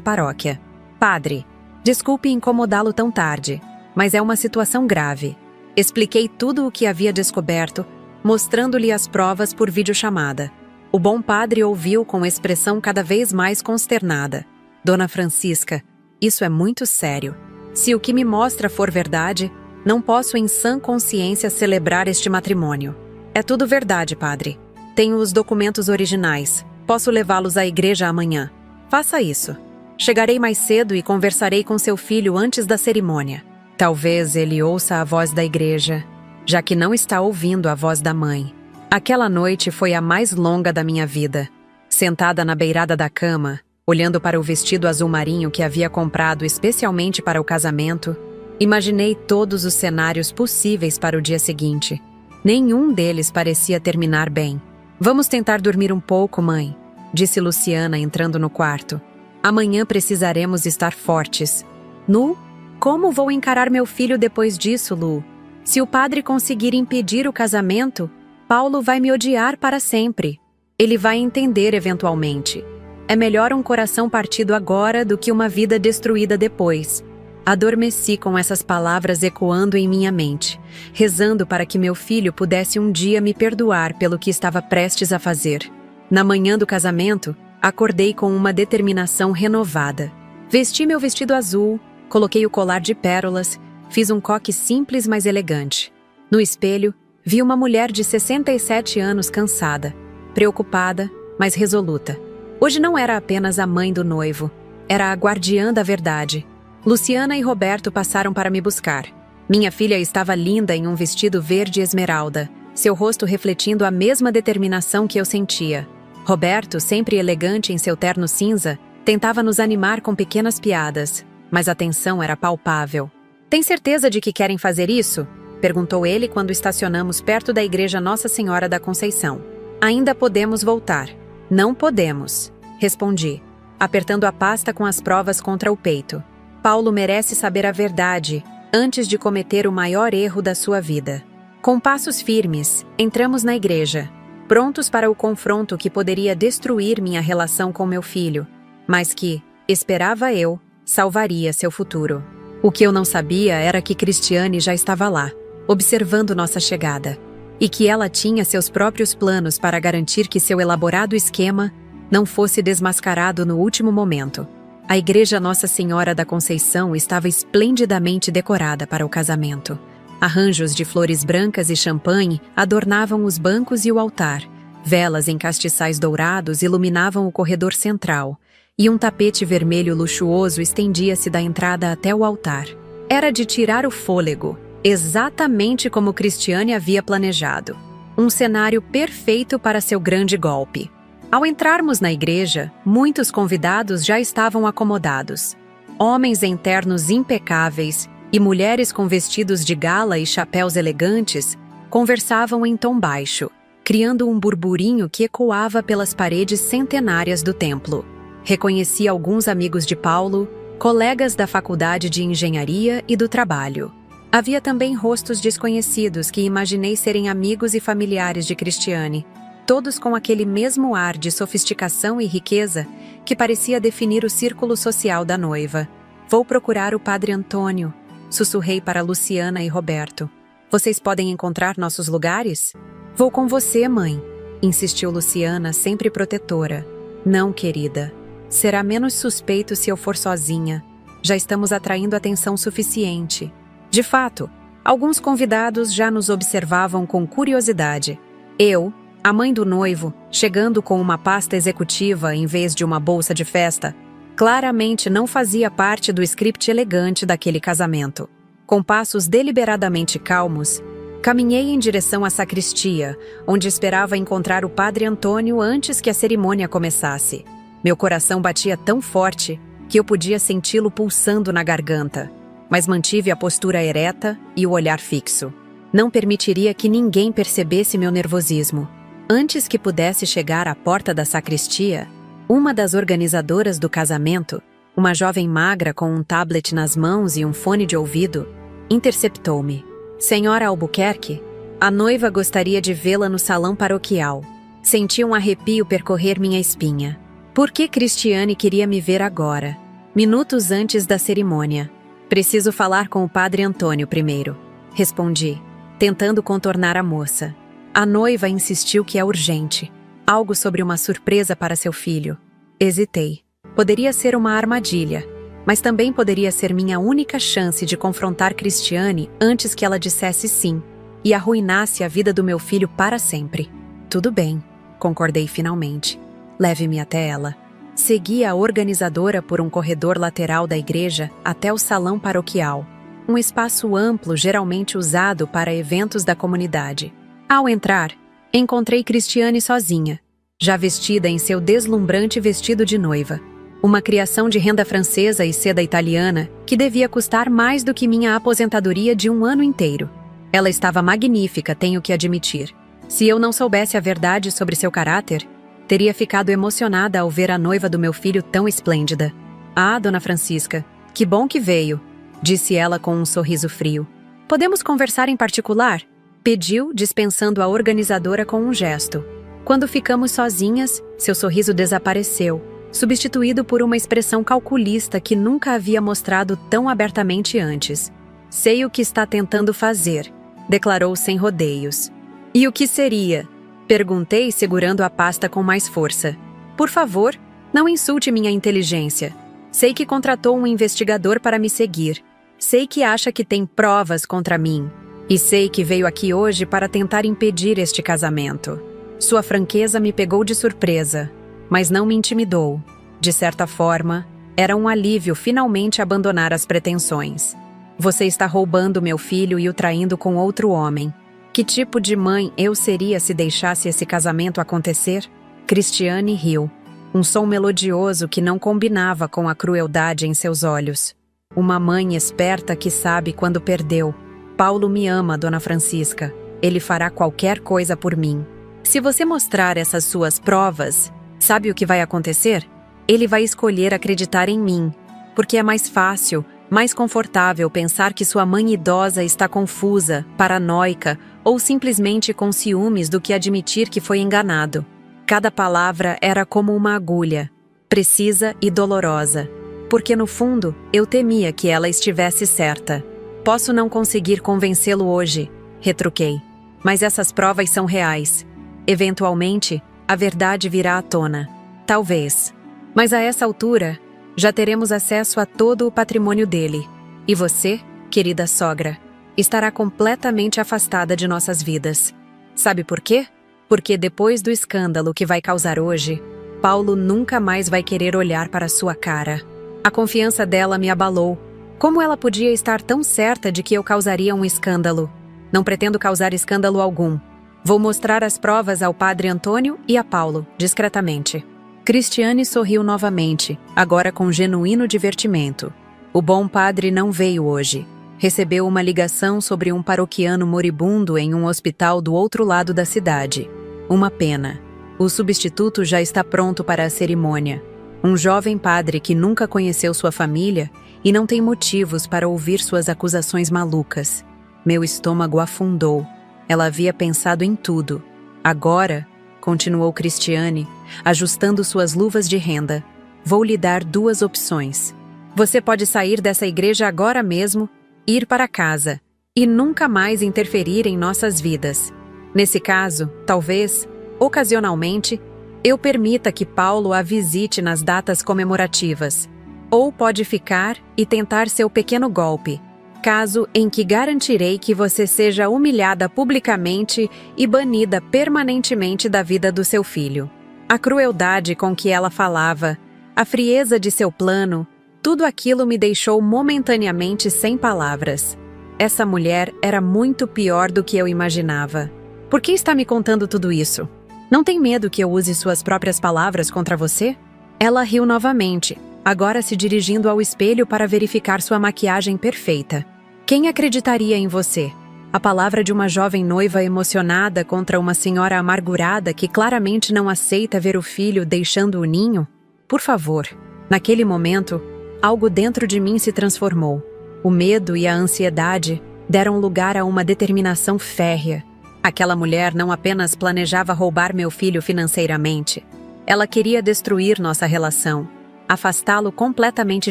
paróquia. Padre, desculpe incomodá-lo tão tarde, mas é uma situação grave. Expliquei tudo o que havia descoberto, mostrando-lhe as provas por videochamada. O bom padre ouviu com expressão cada vez mais consternada. Dona Francisca, isso é muito sério. Se o que me mostra for verdade, não posso em sã consciência celebrar este matrimônio. É tudo verdade, padre. Tenho os documentos originais. Posso levá-los à igreja amanhã. Faça isso. Chegarei mais cedo e conversarei com seu filho antes da cerimônia. Talvez ele ouça a voz da igreja, já que não está ouvindo a voz da mãe. Aquela noite foi a mais longa da minha vida. Sentada na beirada da cama, olhando para o vestido azul marinho que havia comprado especialmente para o casamento, imaginei todos os cenários possíveis para o dia seguinte. Nenhum deles parecia terminar bem. Vamos tentar dormir um pouco, mãe, disse Luciana entrando no quarto. Amanhã precisaremos estar fortes. Nu? Como vou encarar meu filho depois disso, Lu? Se o padre conseguir impedir o casamento, Paulo vai me odiar para sempre. Ele vai entender eventualmente. É melhor um coração partido agora do que uma vida destruída depois. Adormeci com essas palavras ecoando em minha mente, rezando para que meu filho pudesse um dia me perdoar pelo que estava prestes a fazer. Na manhã do casamento, acordei com uma determinação renovada. Vesti meu vestido azul, coloquei o colar de pérolas, fiz um coque simples, mas elegante. No espelho, vi uma mulher de 67 anos cansada, preocupada, mas resoluta. Hoje não era apenas a mãe do noivo, era a guardiã da verdade. Luciana e Roberto passaram para me buscar. Minha filha estava linda em um vestido verde esmeralda, seu rosto refletindo a mesma determinação que eu sentia. Roberto, sempre elegante em seu terno cinza, tentava nos animar com pequenas piadas, mas a tensão era palpável. Tem certeza de que querem fazer isso? Perguntou ele quando estacionamos perto da igreja Nossa Senhora da Conceição. Ainda podemos voltar. Não podemos, respondi, apertando a pasta com as provas contra o peito. Paulo merece saber a verdade antes de cometer o maior erro da sua vida. Com passos firmes, entramos na igreja, prontos para o confronto que poderia destruir minha relação com meu filho, mas que, esperava eu, salvaria seu futuro. O que eu não sabia era que Cristiane já estava lá, observando nossa chegada, e que ela tinha seus próprios planos para garantir que seu elaborado esquema não fosse desmascarado no último momento. A igreja Nossa Senhora da Conceição estava esplendidamente decorada para o casamento. Arranjos de flores brancas e champanhe adornavam os bancos e o altar. Velas em castiçais dourados iluminavam o corredor central, e um tapete vermelho luxuoso estendia-se da entrada até o altar. Era de tirar o fôlego, exatamente como Cristiane havia planejado. Um cenário perfeito para seu grande golpe. Ao entrarmos na igreja, muitos convidados já estavam acomodados. Homens em ternos impecáveis e mulheres com vestidos de gala e chapéus elegantes conversavam em tom baixo, criando um burburinho que ecoava pelas paredes centenárias do templo. Reconheci alguns amigos de Paulo, colegas da faculdade de engenharia e do trabalho. Havia também rostos desconhecidos que imaginei serem amigos e familiares de Cristiane, todos com aquele mesmo ar de sofisticação e riqueza que parecia definir o círculo social da noiva. Vou procurar o Padre Antônio, sussurrei para Luciana e Roberto. Vocês podem encontrar nossos lugares? Vou com você, mãe, insistiu Luciana, sempre protetora. Não, querida. Será menos suspeito se eu for sozinha. Já estamos atraindo atenção suficiente. De fato, alguns convidados já nos observavam com curiosidade. Eu, a mãe do noivo, chegando com uma pasta executiva em vez de uma bolsa de festa, claramente não fazia parte do script elegante daquele casamento. Com passos deliberadamente calmos, caminhei em direção à sacristia, onde esperava encontrar o Padre Antônio antes que a cerimônia começasse. Meu coração batia tão forte que eu podia senti-lo pulsando na garganta, mas mantive a postura ereta e o olhar fixo. Não permitiria que ninguém percebesse meu nervosismo. Antes que pudesse chegar à porta da sacristia, uma das organizadoras do casamento, uma jovem magra com um tablet nas mãos e um fone de ouvido, interceptou-me. Senhora Albuquerque, a noiva gostaria de vê-la no salão paroquial. Senti um arrepio percorrer minha espinha. Por que Cristiane queria me ver agora, minutos antes da cerimônia? Preciso falar com o Padre Antônio primeiro, respondi, tentando contornar a moça. A noiva insistiu que é urgente. Algo sobre uma surpresa para seu filho. Hesitei. Poderia ser uma armadilha, mas também poderia ser minha única chance de confrontar Cristiane antes que ela dissesse sim e arruinasse a vida do meu filho para sempre. Tudo bem, concordei finalmente. Leve-me até ela. Segui a organizadora por um corredor lateral da igreja até o salão paroquial, um espaço amplo geralmente usado para eventos da comunidade. Ao entrar, encontrei Cristiane sozinha, já vestida em seu deslumbrante vestido de noiva. Uma criação de renda francesa e seda italiana que devia custar mais do que minha aposentadoria de um ano inteiro. Ela estava magnífica, tenho que admitir. Se eu não soubesse a verdade sobre seu caráter, teria ficado emocionada ao ver a noiva do meu filho tão esplêndida. Ah, Dona Francisca, que bom que veio, disse ela com um sorriso frio. Podemos conversar em particular? Pediu, dispensando a organizadora com um gesto. Quando ficamos sozinhas, seu sorriso desapareceu, substituído por uma expressão calculista que nunca havia mostrado tão abertamente antes. Sei o que está tentando fazer, declarou sem rodeios. E o que seria? Perguntei, segurando a pasta com mais força. Por favor, não insulte minha inteligência. Sei que contratou um investigador para me seguir. Sei que acha que tem provas contra mim. E sei que veio aqui hoje para tentar impedir este casamento. Sua franqueza me pegou de surpresa, mas não me intimidou. De certa forma, era um alívio finalmente abandonar as pretensões. Você está roubando meu filho e o traindo com outro homem. Que tipo de mãe eu seria se deixasse esse casamento acontecer? Cristiane riu. Um som melodioso que não combinava com a crueldade em seus olhos. Uma mãe esperta que sabe quando perdeu. Paulo me ama, Dona Francisca. Ele fará qualquer coisa por mim. se você mostrar essas suas provas, sabe o que vai acontecer? Ele vai escolher acreditar em mim, porque é mais fácil, mais confortável pensar que sua mãe idosa está confusa, paranoica ou simplesmente com ciúmes do que admitir que foi enganado. Cada palavra era como uma agulha, precisa e dolorosa, porque no fundo eu temia que ela estivesse certa. Posso não conseguir convencê-lo hoje, retruquei, mas essas provas são reais. Eventualmente, a verdade virá à tona. Talvez. Mas a essa altura, já teremos acesso a todo o patrimônio dele. E você, querida sogra, estará completamente afastada de nossas vidas. Sabe por quê? Porque depois do escândalo que vai causar hoje, Paulo nunca mais vai querer olhar para sua cara. A confiança dela me abalou. Como ela podia estar tão certa de que eu causaria um escândalo? Não pretendo causar escândalo algum. Vou mostrar as provas ao padre Antônio e a Paulo, discretamente. Cristiane sorriu novamente, agora com genuíno divertimento. O bom padre não veio hoje. Recebeu uma ligação sobre um paroquiano moribundo em um hospital do outro lado da cidade. Uma pena. O substituto já está pronto para a cerimônia. Um jovem padre que nunca conheceu sua família e não tem motivos para ouvir suas acusações malucas. Meu estômago afundou. Ela havia pensado em tudo. Agora, continuou Cristiane, ajustando suas luvas de renda, vou lhe dar duas opções. Você pode sair dessa igreja agora mesmo, ir para casa e nunca mais interferir em nossas vidas. Nesse caso, talvez, ocasionalmente, eu permita que Paulo a visite nas datas comemorativas. Ou pode ficar e tentar seu pequeno golpe, caso em que garantirei que você seja humilhada publicamente e banida permanentemente da vida do seu filho. A crueldade com que ela falava, a frieza de seu plano, tudo aquilo me deixou momentaneamente sem palavras. Essa mulher era muito pior do que eu imaginava. Por que está me contando tudo isso? Não tem medo que eu use suas próprias palavras contra você? Ela riu novamente, agora se dirigindo ao espelho para verificar sua maquiagem perfeita. Quem acreditaria em você? A palavra de uma jovem noiva emocionada contra uma senhora amargurada que claramente não aceita ver o filho deixando o ninho? Por favor. Naquele momento, algo dentro de mim se transformou. O medo e a ansiedade deram lugar a uma determinação férrea. Aquela mulher não apenas planejava roubar meu filho financeiramente. Ela queria destruir nossa relação, afastá-lo completamente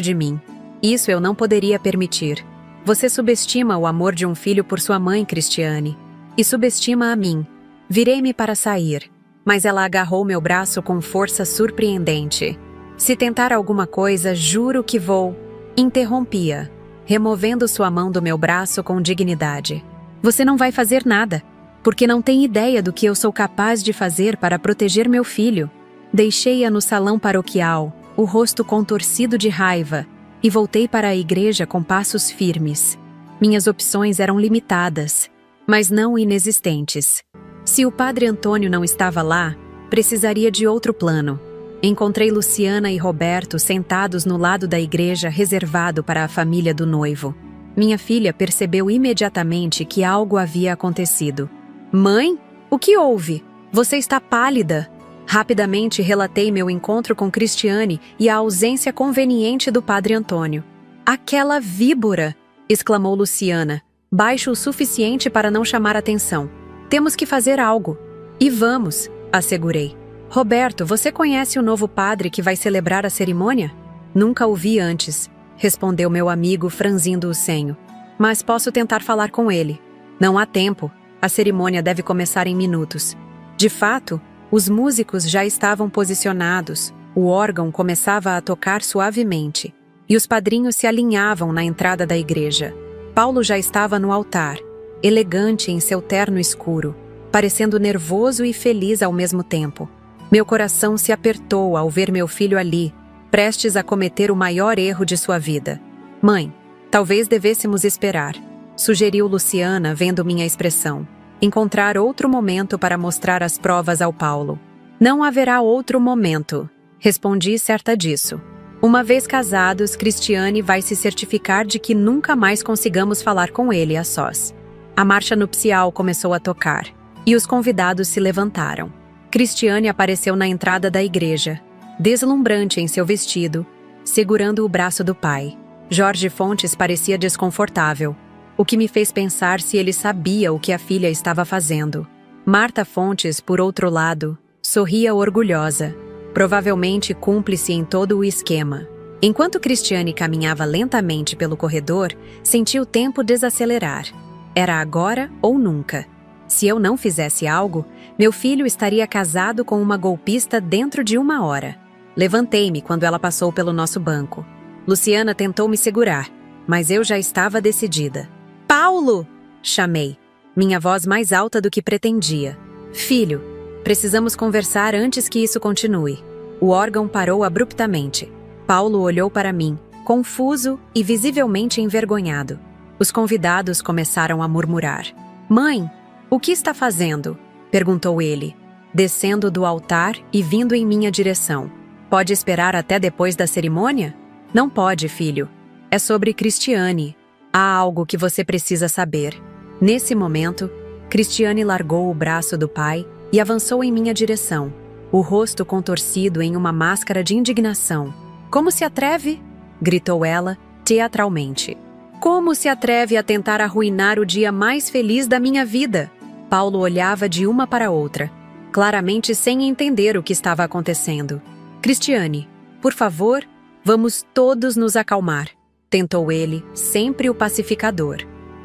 de mim. Isso eu não poderia permitir. Você subestima o amor de um filho por sua mãe, Cristiane, e subestima a mim. Virei-me para sair, mas ela agarrou meu braço com força surpreendente. Se tentar alguma coisa, juro que vou. Interrompi-a, removendo sua mão do meu braço com dignidade. Você não vai fazer nada, porque não tem ideia do que eu sou capaz de fazer para proteger meu filho. Deixei-a no salão paroquial, o rosto contorcido de raiva, e voltei para a igreja com passos firmes. Minhas opções eram limitadas, mas não inexistentes. Se o padre Antônio não estava lá, precisaria de outro plano. Encontrei Luciana e Roberto sentados no lado da igreja reservado para a família do noivo. Minha filha percebeu imediatamente que algo havia acontecido. Mãe, o que houve? Você está pálida. Rapidamente relatei meu encontro com Cristiane e a ausência conveniente do padre Antônio. Aquela víbora! Exclamou Luciana, baixo o suficiente para não chamar atenção. Temos que fazer algo. E vamos, assegurei. Roberto, você conhece o novo padre que vai celebrar a cerimônia? Nunca o vi antes, respondeu meu amigo franzindo o senho. Mas posso tentar falar com ele. Não há tempo. A cerimônia deve começar em minutos. De fato, os músicos já estavam posicionados, o órgão começava a tocar suavemente, e os padrinhos se alinhavam na entrada da igreja. Paulo já estava no altar, elegante em seu terno escuro, parecendo nervoso e feliz ao mesmo tempo. Meu coração se apertou ao ver meu filho ali, prestes a cometer o maior erro de sua vida. Mãe, talvez devêssemos esperar, sugeriu Luciana, vendo minha expressão. Encontrar outro momento para mostrar as provas ao Paulo. Não haverá outro momento, respondi certa disso. Uma vez casados, Cristiane vai se certificar de que nunca mais consigamos falar com ele a sós. A marcha nupcial começou a tocar. e os convidados se levantaram. Cristiane apareceu na entrada da igreja, deslumbrante em seu vestido, segurando o braço do pai. Jorge Fontes parecia desconfortável, o que me fez pensar se ele sabia o que a filha estava fazendo. Marta Fontes, por outro lado, sorria orgulhosa, provavelmente cúmplice em todo o esquema. Enquanto Cristiane caminhava lentamente pelo corredor, senti o tempo desacelerar. Era agora ou nunca. Se eu não fizesse algo, meu filho estaria casado com uma golpista dentro de 1 hora. Levantei-me quando ela passou pelo nosso banco. Luciana tentou me segurar, mas eu já estava decidida. "Paulo!" chamei, minha voz mais alta do que pretendia. "Filho, precisamos conversar antes que isso continue." O órgão parou abruptamente. Paulo olhou para mim, confuso e visivelmente envergonhado. Os convidados começaram a murmurar. "Mãe, o que está fazendo?" perguntou ele, descendo do altar e vindo em minha direção. "Pode esperar até depois da cerimônia?" "Não pode, filho. É sobre Cristiane. Há algo que você precisa saber." Nesse momento, Cristiane largou o braço do pai e avançou em minha direção, o rosto contorcido em uma máscara de indignação. "Como se atreve?" gritou ela, teatralmente. "Como se atreve a tentar arruinar o dia mais feliz da minha vida?" Paulo olhava de uma para outra, claramente sem entender o que estava acontecendo. "Cristiane, por favor, vamos todos nos acalmar", tentou ele, sempre o pacificador.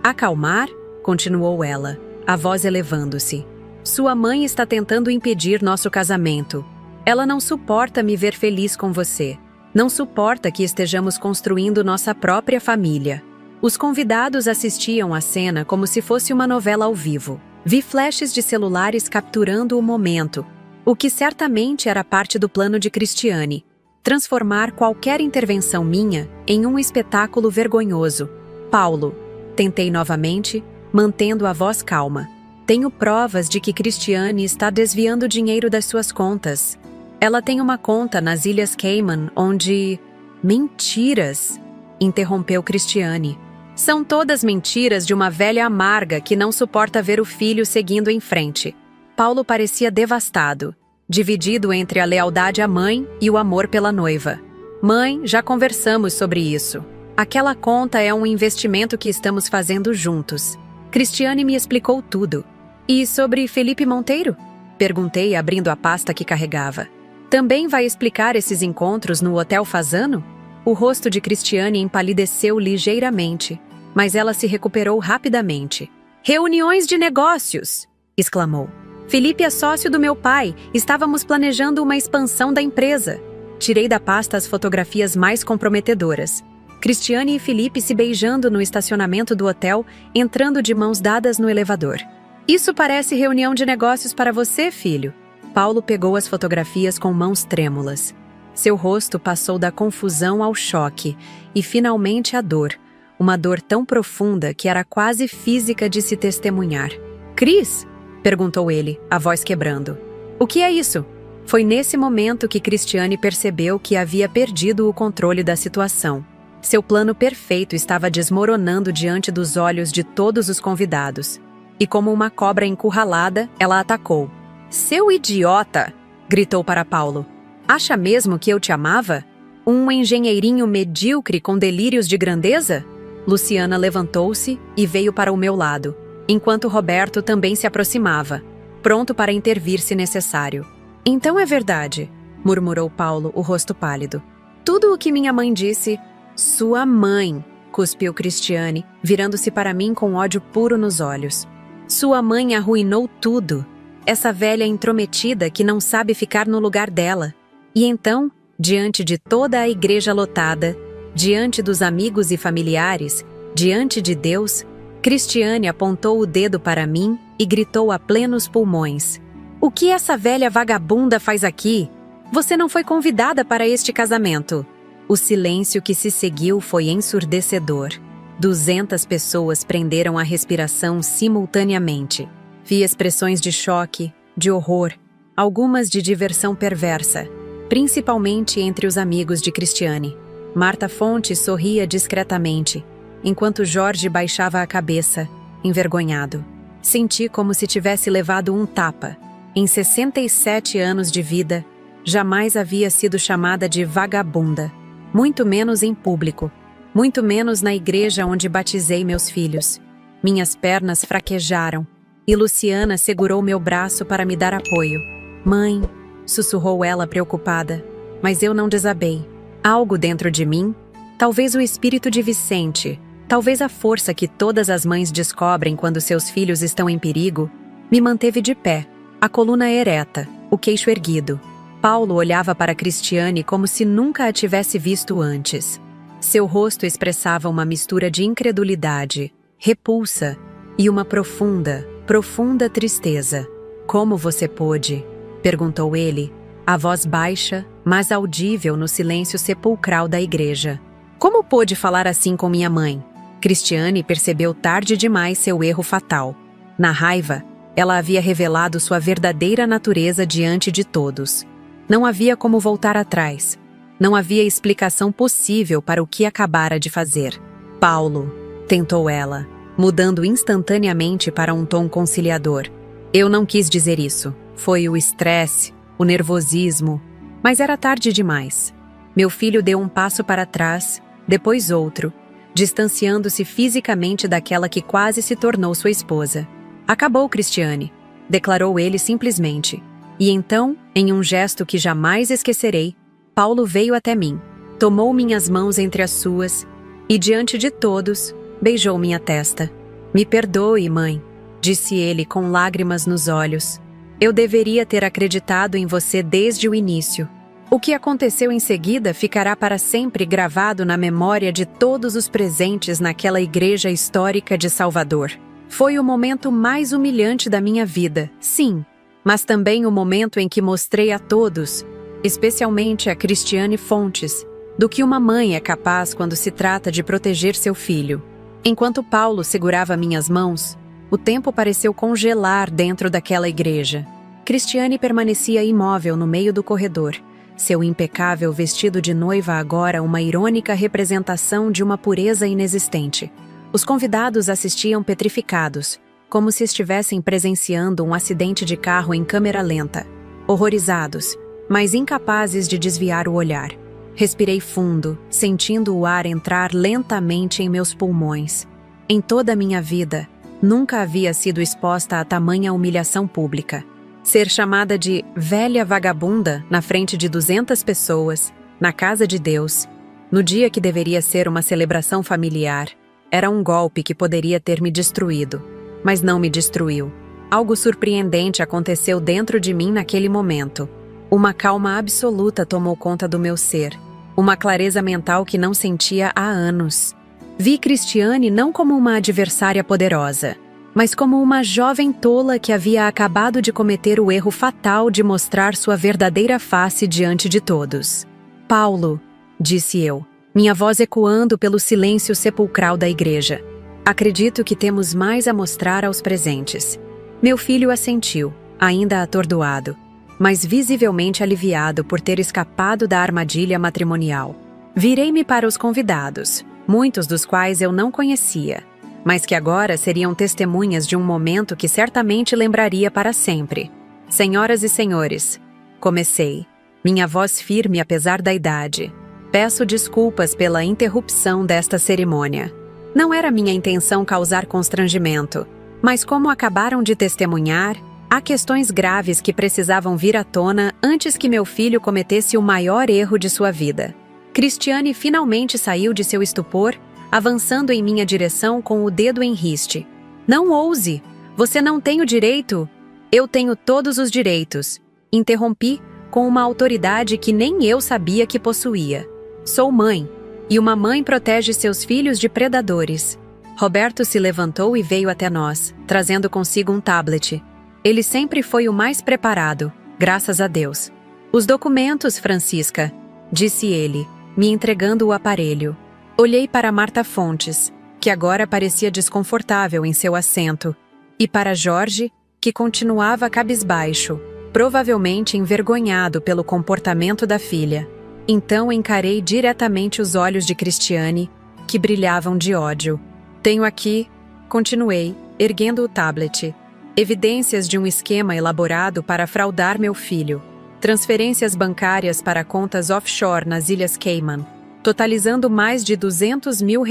"Acalmar?" continuou ela, a voz elevando-se. "Sua mãe está tentando impedir nosso casamento. Ela não suporta me ver feliz com você. Não suporta que estejamos construindo nossa própria família." Os convidados assistiam à cena como se fosse uma novela ao vivo. Vi flashes de celulares capturando o momento, o que certamente era parte do plano de Cristiane, transformar qualquer intervenção minha em um espetáculo vergonhoso. "Paulo", tentei novamente, mantendo a voz calma. "Tenho provas de que Cristiane está desviando dinheiro das suas contas. Ela tem uma conta nas Ilhas Cayman onde..." "Mentiras!" interrompeu Cristiane. "São todas mentiras de uma velha amarga que não suporta ver o filho seguindo em frente." Paulo parecia devastado, dividido entre a lealdade à mãe e o amor pela noiva. "Mãe, já conversamos sobre isso. Aquela conta é um investimento que estamos fazendo juntos." Cristiane me explicou tudo. "E sobre Felipe Monteiro?" perguntei, abrindo a pasta que carregava. "Também vai explicar esses encontros no Hotel Fasano?" O rosto de Cristiane empalideceu ligeiramente, mas ela se recuperou rapidamente. "Reuniões de negócios!" exclamou. "Felipe é sócio do meu pai. Estávamos planejando uma expansão da empresa." Tirei da pasta as fotografias mais comprometedoras. Cristiane e Felipe se beijando no estacionamento do hotel, entrando de mãos dadas no elevador. "Isso parece reunião de negócios para você, filho." Paulo pegou as fotografias com mãos trêmulas. Seu rosto passou da confusão ao choque e finalmente à dor, uma dor tão profunda que era quase física de se testemunhar. "Cris?" perguntou ele, a voz quebrando. "O que é isso?" Foi nesse momento que Cristiane percebeu que havia perdido o controle da situação. Seu plano perfeito estava desmoronando diante dos olhos de todos os convidados. E como uma cobra encurralada, ela atacou. "Seu idiota!" gritou para Paulo. "Acha mesmo que eu te amava? Um engenheirinho medíocre com delírios de grandeza?" Luciana levantou-se e veio para o meu lado, enquanto Roberto também se aproximava, pronto para intervir se necessário. "Então é verdade", murmurou Paulo, o rosto pálido. "Tudo o que minha mãe disse..." "Sua mãe", cuspiu Cristiane, virando-se para mim com ódio puro nos olhos. "Sua mãe arruinou tudo. Essa velha intrometida que não sabe ficar no lugar dela." E então, diante de toda a igreja lotada, diante dos amigos e familiares, diante de Deus, Cristiane apontou o dedo para mim e gritou a plenos pulmões: "O que essa velha vagabunda faz aqui? Você não foi convidada para este casamento." O silêncio que se seguiu foi ensurdecedor. 200 pessoas prenderam a respiração simultaneamente. Vi expressões de choque, de horror, algumas de diversão perversa, principalmente entre os amigos de Cristiane. Marta Fontes sorria discretamente, enquanto Jorge baixava a cabeça, envergonhado. Senti como se tivesse levado um tapa. Em 67 anos de vida, jamais havia sido chamada de vagabunda, muito menos em público, muito menos na igreja onde batizei meus filhos. Minhas pernas fraquejaram e Luciana segurou meu braço para me dar apoio. Mãe, sussurrou ela preocupada, mas eu não desabei. Algo dentro de mim, talvez o espírito de Vicente, talvez a força que todas as mães descobrem quando seus filhos estão em perigo, me manteve de pé, a coluna ereta, o queixo erguido. Paulo olhava para Cristiane como se nunca a tivesse visto antes. Seu rosto expressava uma mistura de incredulidade, repulsa e uma profunda, profunda tristeza. Como você pôde? Perguntou ele, a voz baixa, mas audível no silêncio sepulcral da igreja. Como pôde falar assim com minha mãe? Cristiane percebeu tarde demais seu erro fatal. Na raiva, ela havia revelado sua verdadeira natureza diante de todos. Não havia como voltar atrás. Não havia explicação possível para o que acabara de fazer. Paulo, tentou ela, mudando instantaneamente para um tom conciliador. Eu não quis dizer isso. Foi o estresse, o nervosismo, mas era tarde demais. Meu filho deu um passo para trás, depois outro, distanciando-se fisicamente daquela que quase se tornou sua esposa. Acabou, Cristiane, declarou ele simplesmente. E então, em um gesto que jamais esquecerei, Paulo veio até mim, tomou minhas mãos entre as suas e, diante de todos, beijou minha testa. Me perdoe, mãe, disse ele com lágrimas nos olhos. Eu deveria ter acreditado em você desde o início. O que aconteceu em seguida ficará para sempre gravado na memória de todos os presentes naquela igreja histórica de Salvador. Foi o momento mais humilhante da minha vida, sim, mas também o momento em que mostrei a todos, especialmente a Cristiane Fontes, do que uma mãe é capaz quando se trata de proteger seu filho. Enquanto Paulo segurava minhas mãos, o tempo pareceu congelar dentro daquela igreja. Cristiane permanecia imóvel no meio do corredor, seu impecável vestido de noiva agora uma irônica representação de uma pureza inexistente. Os convidados assistiam petrificados, como se estivessem presenciando um acidente de carro em câmera lenta, horrorizados, mas incapazes de desviar o olhar. Respirei fundo, sentindo o ar entrar lentamente em meus pulmões. Em toda a minha vida, nunca havia sido exposta a tamanha humilhação pública. Ser chamada de velha vagabunda na frente de 200 pessoas, na casa de Deus, no dia que deveria ser uma celebração familiar, era um golpe que poderia ter me destruído. Mas não me destruiu. Algo surpreendente aconteceu dentro de mim naquele momento. Uma calma absoluta tomou conta do meu ser. Uma clareza mental que não sentia há anos. Vi Cristiane não como uma adversária poderosa, mas como uma jovem tola que havia acabado de cometer o erro fatal de mostrar sua verdadeira face diante de todos. Paulo, disse eu, minha voz ecoando pelo silêncio sepulcral da igreja. Acredito que temos mais a mostrar aos presentes. Meu filho assentiu, ainda atordoado, mas visivelmente aliviado por ter escapado da armadilha matrimonial. Virei-me para os convidados, muitos dos quais eu não conhecia, mas que agora seriam testemunhas de um momento que certamente lembraria para sempre. Senhoras e senhores, comecei, minha voz firme apesar da idade. Peço desculpas pela interrupção desta cerimônia. Não era minha intenção causar constrangimento, mas como acabaram de testemunhar, há questões graves que precisavam vir à tona antes que meu filho cometesse o maior erro de sua vida. Cristiane finalmente saiu de seu estupor, avançando em minha direção com o dedo em riste. Não ouse! Você não tem o direito! Eu tenho todos os direitos! Interrompi com uma autoridade que nem eu sabia que possuía. Sou mãe. E uma mãe protege seus filhos de predadores. Roberto se levantou e veio até nós, trazendo consigo um tablet. Ele sempre foi o mais preparado, graças a Deus. Os documentos, Francisca, disse ele, me entregando o aparelho. Olhei para Marta Fontes, que agora parecia desconfortável em seu assento, e para Jorge, que continuava cabisbaixo, provavelmente envergonhado pelo comportamento da filha. Então encarei diretamente os olhos de Cristiane, que brilhavam de ódio. Tenho aqui, continuei, erguendo o tablet. Evidências de um esquema elaborado para fraudar meu filho. Transferências bancárias para contas offshore nas Ilhas Cayman, totalizando mais de R$200 mil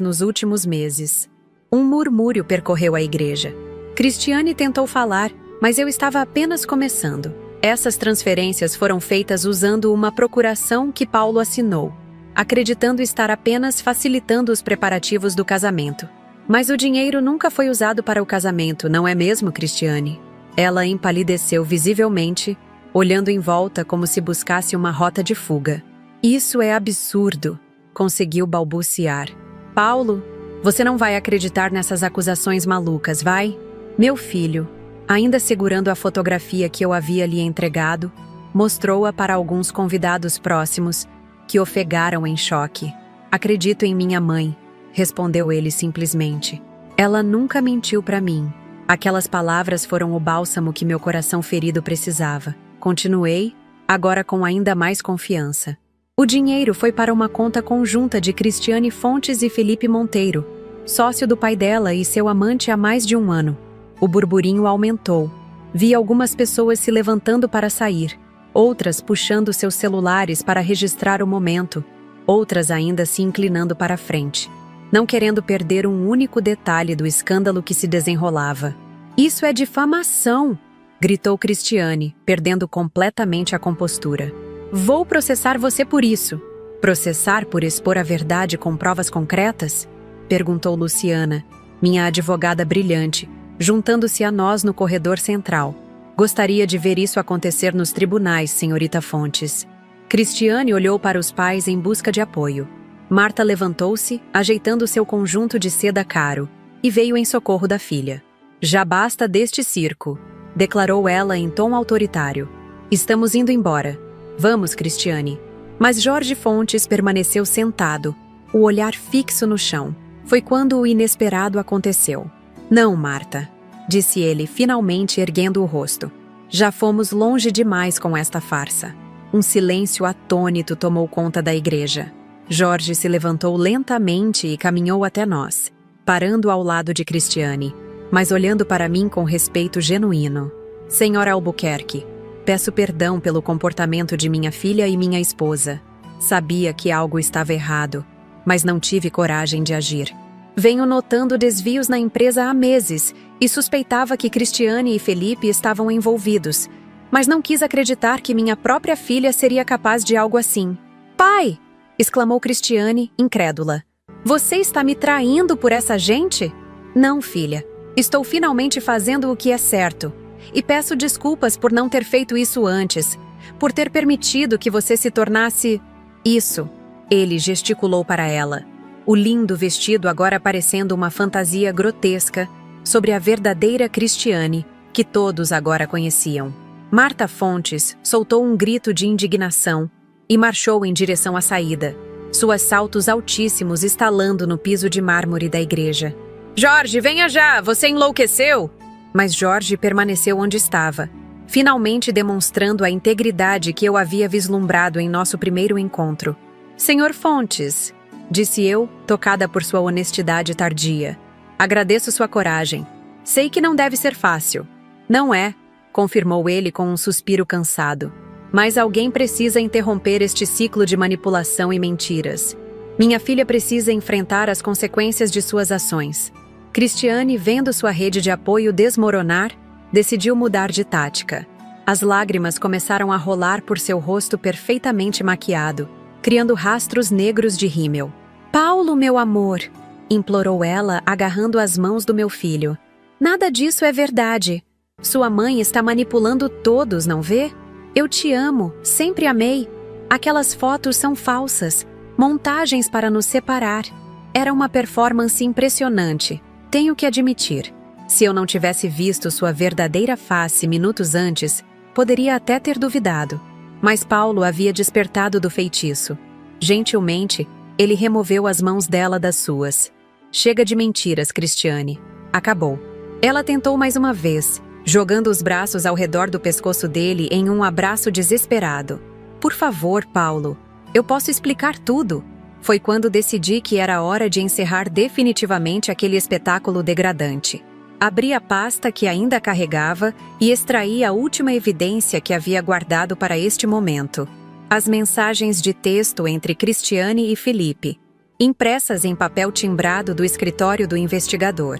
nos últimos meses. Um murmúrio percorreu a igreja. Cristiane tentou falar, mas eu estava apenas começando. Essas transferências foram feitas usando uma procuração que Paulo assinou, acreditando estar apenas facilitando os preparativos do casamento. Mas o dinheiro nunca foi usado para o casamento, não é mesmo, Cristiane? Ela empalideceu visivelmente, olhando em volta como se buscasse uma rota de fuga. Isso é absurdo, conseguiu balbuciar. Paulo, você não vai acreditar nessas acusações malucas, vai? Meu filho, ainda segurando a fotografia que eu havia lhe entregado, mostrou-a para alguns convidados próximos, que ofegaram em choque. Acredito em minha mãe, respondeu ele simplesmente. Ela nunca mentiu para mim. Aquelas palavras foram o bálsamo que meu coração ferido precisava. Continuei, agora com ainda mais confiança. O dinheiro foi para uma conta conjunta de Cristiane Fontes e Felipe Monteiro, sócio do pai dela e seu amante há mais de um ano. O burburinho aumentou. Vi algumas pessoas se levantando para sair, outras puxando seus celulares para registrar o momento, outras ainda se inclinando para a frente, não querendo perder um único detalhe do escândalo que se desenrolava. Isso é difamação! Gritou Cristiane, perdendo completamente a compostura. Vou processar você por isso. Processar por expor a verdade com provas concretas? Perguntou Luciana, minha advogada brilhante, juntando-se a nós no corredor central. Gostaria de ver isso acontecer nos tribunais, senhorita Fontes. Cristiane olhou para os pais em busca de apoio. Marta levantou-se, ajeitando seu conjunto de seda caro, e veio em socorro da filha. Já basta deste circo, declarou ela em tom autoritário. Estamos indo embora. Vamos, Cristiane. Mas Jorge Fontes permaneceu sentado, o olhar fixo no chão. Foi quando o inesperado aconteceu. Não, Marta, disse ele, finalmente erguendo o rosto. Já fomos longe demais com esta farsa. Um silêncio atônito tomou conta da igreja. Jorge se levantou lentamente e caminhou até nós, parando ao lado de Cristiane, mas olhando para mim com respeito genuíno. Senhora Albuquerque, peço perdão pelo comportamento de minha filha e minha esposa. Sabia que algo estava errado, mas não tive coragem de agir. Venho notando desvios na empresa há meses e suspeitava que Cristiane e Felipe estavam envolvidos, mas não quis acreditar que minha própria filha seria capaz de algo assim. Pai! Exclamou Cristiane, incrédula. Você está me traindo por essa gente? Não, filha. Estou finalmente fazendo o que é certo. E peço desculpas por não ter feito isso antes, por ter permitido que você se tornasse... Isso. Ele gesticulou para ela, o lindo vestido agora parecendo uma fantasia grotesca sobre a verdadeira Cristiane, que todos agora conheciam. Marta Fontes soltou um grito de indignação e marchou em direção à saída, suas saltos altíssimos estalando no piso de mármore da igreja. Jorge, venha já! Você enlouqueceu? Mas Jorge permaneceu onde estava, finalmente demonstrando a integridade que eu havia vislumbrado em nosso primeiro encontro. Senhor Fontes, disse eu, tocada por sua honestidade tardia. Agradeço sua coragem. Sei que não deve ser fácil. Não é, confirmou ele com um suspiro cansado. Mas alguém precisa interromper este ciclo de manipulação e mentiras. Minha filha precisa enfrentar as consequências de suas ações. Cristiane, vendo sua rede de apoio desmoronar, decidiu mudar de tática. As lágrimas começaram a rolar por seu rosto perfeitamente maquiado, criando rastros negros de rímel. Paulo, meu amor, implorou ela, agarrando as mãos do meu filho. Nada disso é verdade. Sua mãe está manipulando todos, não vê? Eu te amo, sempre amei. Aquelas fotos são falsas, montagens para nos separar. Era uma performance impressionante, tenho que admitir. Se eu não tivesse visto sua verdadeira face minutos antes, poderia até ter duvidado. Mas Paulo havia despertado do feitiço. Gentilmente, ele removeu as mãos dela das suas. Chega de mentiras, Cristiane. Acabou. Ela tentou mais uma vez, jogando os braços ao redor do pescoço dele em um abraço desesperado. Por favor, Paulo, eu posso explicar tudo. Foi quando decidi que era hora de encerrar definitivamente aquele espetáculo degradante. Abri a pasta que ainda carregava e extraí a última evidência que havia guardado para este momento. As mensagens de texto entre Cristiane e Felipe, impressas em papel timbrado do escritório do investigador.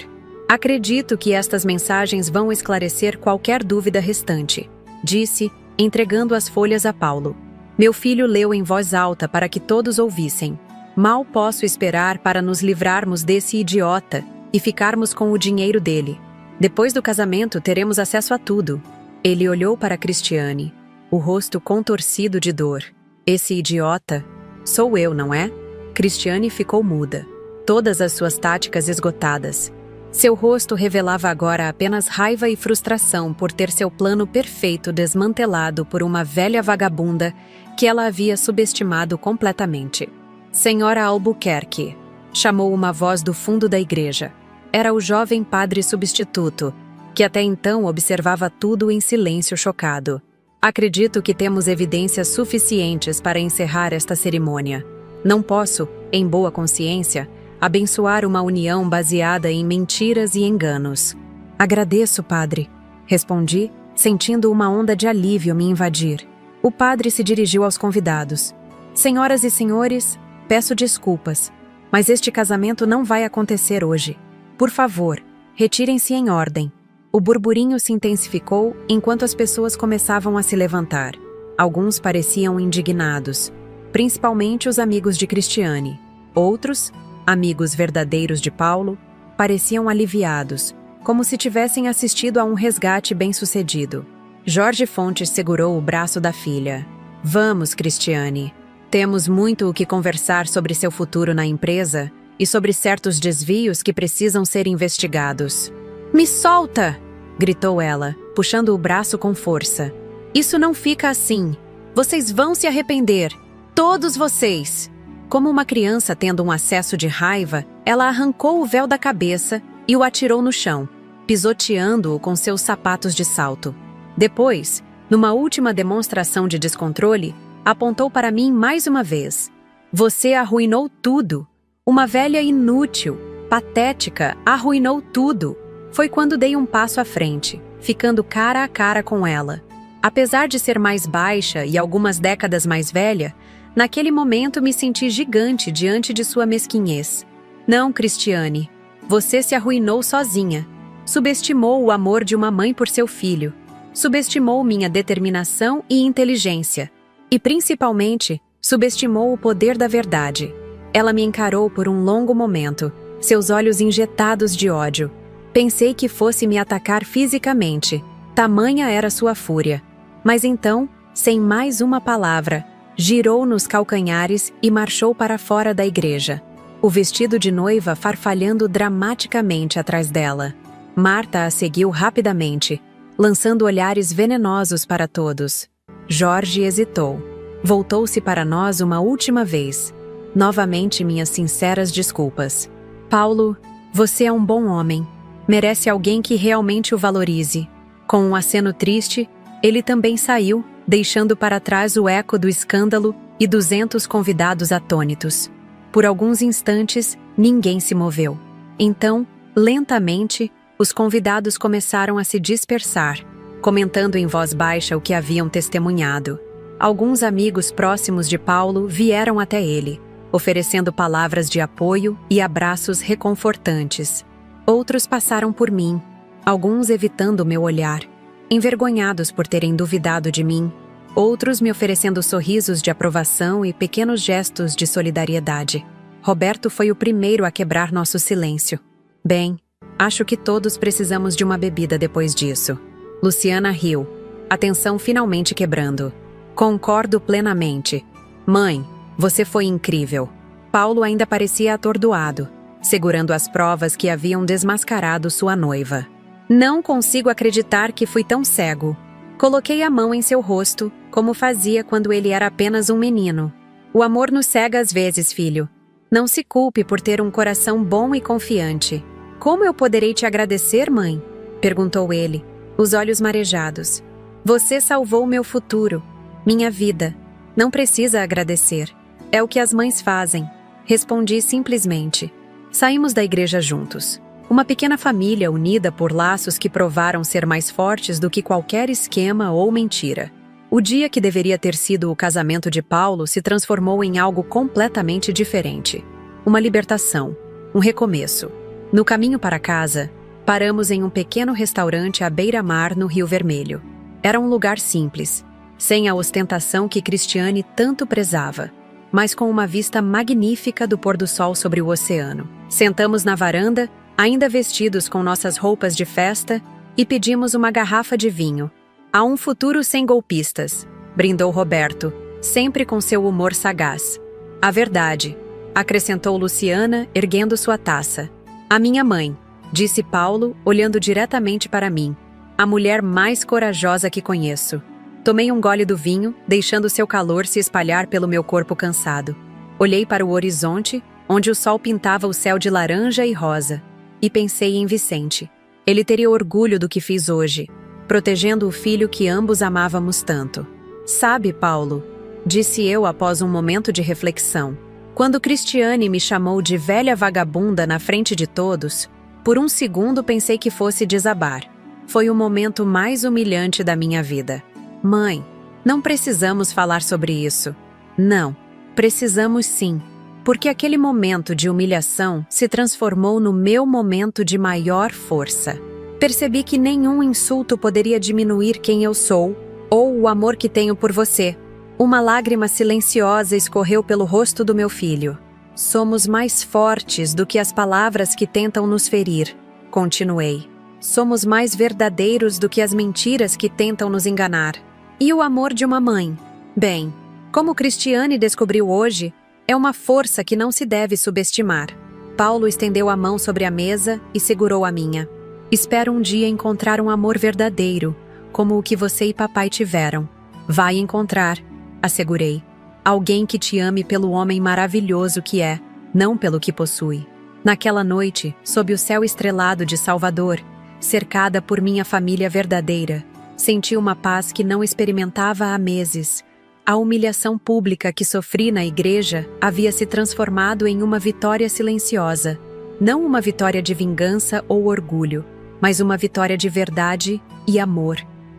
Acredito que estas mensagens vão esclarecer qualquer dúvida restante, disse, entregando as folhas a Paulo. Meu filho leu em voz alta para que todos ouvissem. Mal posso esperar para nos livrarmos desse idiota e ficarmos com o dinheiro dele. Depois do casamento teremos acesso a tudo. Ele olhou para Cristiane, o rosto contorcido de dor. Esse idiota sou eu, não é? Cristiane ficou muda, todas as suas táticas esgotadas. Seu rosto revelava agora apenas raiva e frustração por ter seu plano perfeito desmantelado por uma velha vagabunda que ela havia subestimado completamente. Senhora Albuquerque, chamou uma voz do fundo da igreja. Era o jovem padre substituto, que até então observava tudo em silêncio chocado. Acredito que temos evidências suficientes para encerrar esta cerimônia. Não posso, em boa consciência, abençoar uma união baseada em mentiras e enganos. Agradeço, padre, respondi, sentindo uma onda de alívio me invadir. O padre se dirigiu aos convidados. Senhoras e senhores, peço desculpas, mas este casamento não vai acontecer hoje. Por favor, retirem-se em ordem. O burburinho se intensificou enquanto as pessoas começavam a se levantar. Alguns pareciam indignados, principalmente os amigos de Cristiane. Outros, amigos verdadeiros de Paulo, pareciam aliviados, como se tivessem assistido a um resgate bem-sucedido. Jorge Fontes segurou o braço da filha. Vamos, Cristiane. Temos muito o que conversar sobre seu futuro na empresa e sobre certos desvios que precisam ser investigados. Me solta! Gritou ela, puxando o braço com força. Isso não fica assim. Vocês vão se arrepender. Todos vocês! Como uma criança tendo um acesso de raiva, ela arrancou o véu da cabeça e o atirou no chão, pisoteando-o com seus sapatos de salto. Depois, numa última demonstração de descontrole, apontou para mim mais uma vez. Você arruinou tudo. Uma velha inútil, patética, arruinou tudo. Foi quando dei um passo à frente, ficando cara a cara com ela. Apesar de ser mais baixa e algumas décadas mais velha, naquele momento me senti gigante diante de sua mesquinhez. Não, Cristiane, você se arruinou sozinha. Subestimou o amor de uma mãe por seu filho. Subestimou minha determinação e inteligência. E, principalmente, subestimou o poder da verdade. Ela me encarou por um longo momento, seus olhos injetados de ódio. Pensei que fosse me atacar fisicamente. Tamanha era sua fúria. Mas então, sem mais uma palavra, girou nos calcanhares e marchou para fora da igreja. O vestido de noiva farfalhando dramaticamente atrás dela. Marta a seguiu rapidamente, lançando olhares venenosos para todos. Jorge hesitou. Voltou-se para nós uma última vez. Novamente minhas sinceras desculpas. Paulo, você é um bom homem. Merece alguém que realmente o valorize. Com um aceno triste, ele também saiu, deixando para trás o eco do escândalo e 200 convidados atônitos. Por alguns instantes, ninguém se moveu. Então, lentamente, os convidados começaram a se dispersar, comentando em voz baixa o que haviam testemunhado. Alguns amigos próximos de Paulo vieram até ele, oferecendo palavras de apoio e abraços reconfortantes. Outros passaram por mim, alguns evitando meu olhar, envergonhados por terem duvidado de mim, outros me oferecendo sorrisos de aprovação e pequenos gestos de solidariedade. Roberto foi o primeiro a quebrar nosso silêncio. Bem, acho que todos precisamos de uma bebida depois disso. Luciana riu, a tensão finalmente quebrando. Concordo plenamente. Mãe, você foi incrível. Paulo ainda parecia atordoado, segurando as provas que haviam desmascarado sua noiva. Não consigo acreditar que fui tão cego. Coloquei a mão em seu rosto, como fazia quando ele era apenas um menino. O amor nos cega às vezes, filho. Não se culpe por ter um coração bom e confiante. Como eu poderei te agradecer, mãe? Perguntou ele, os olhos marejados. Você salvou meu futuro, minha vida. Não precisa agradecer. É o que as mães fazem. Respondi simplesmente. Saímos da igreja juntos. Uma pequena família unida por laços que provaram ser mais fortes do que qualquer esquema ou mentira. O dia que deveria ter sido o casamento de Paulo se transformou em algo completamente diferente. Uma libertação, um recomeço. No caminho para casa, paramos em um pequeno restaurante à beira-mar no Rio Vermelho. Era um lugar simples, sem a ostentação que Cristiane tanto prezava, mas com uma vista magnífica do pôr do sol sobre o oceano. Sentamos na varanda, ainda vestidos com nossas roupas de festa, e pedimos uma garrafa de vinho. "Há um futuro sem golpistas", brindou Roberto, sempre com seu humor sagaz. "A verdade", acrescentou Luciana, erguendo sua taça. "A minha mãe", disse Paulo, olhando diretamente para mim. "A mulher mais corajosa que conheço." Tomei um gole do vinho, deixando seu calor se espalhar pelo meu corpo cansado. Olhei para o horizonte, onde o sol pintava o céu de laranja e rosa, e pensei em Vicente. Ele teria orgulho do que fiz hoje, protegendo o filho que ambos amávamos tanto. "Sabe, Paulo", disse eu após um momento de reflexão, "quando Cristiane me chamou de velha vagabunda na frente de todos, por um segundo pensei que fosse desabar. Foi o momento mais humilhante da minha vida. Mãe, não precisamos falar sobre isso." "Não, precisamos sim, porque aquele momento de humilhação se transformou no meu momento de maior força. Percebi que nenhum insulto poderia diminuir quem eu sou, ou o amor que tenho por você." Uma lágrima silenciosa escorreu pelo rosto do meu filho. "Somos mais fortes do que as palavras que tentam nos ferir", continuei. "Somos mais verdadeiros do que as mentiras que tentam nos enganar." E o amor de uma mãe? Bem, como Cristiane descobriu hoje, é uma força que não se deve subestimar. Paulo estendeu a mão sobre a mesa e segurou a minha. "Espero um dia encontrar um amor verdadeiro, como o que você e papai tiveram." "Vai encontrar", assegurei. "Alguém que te ame pelo homem maravilhoso que é, não pelo que possui." Naquela noite, sob o céu estrelado de Salvador, cercada por minha família verdadeira, senti uma paz que não experimentava há meses. A humilhação pública que sofri na igreja havia se transformado em uma vitória silenciosa. Não uma vitória de vingança ou orgulho, mas uma vitória de verdade e amor.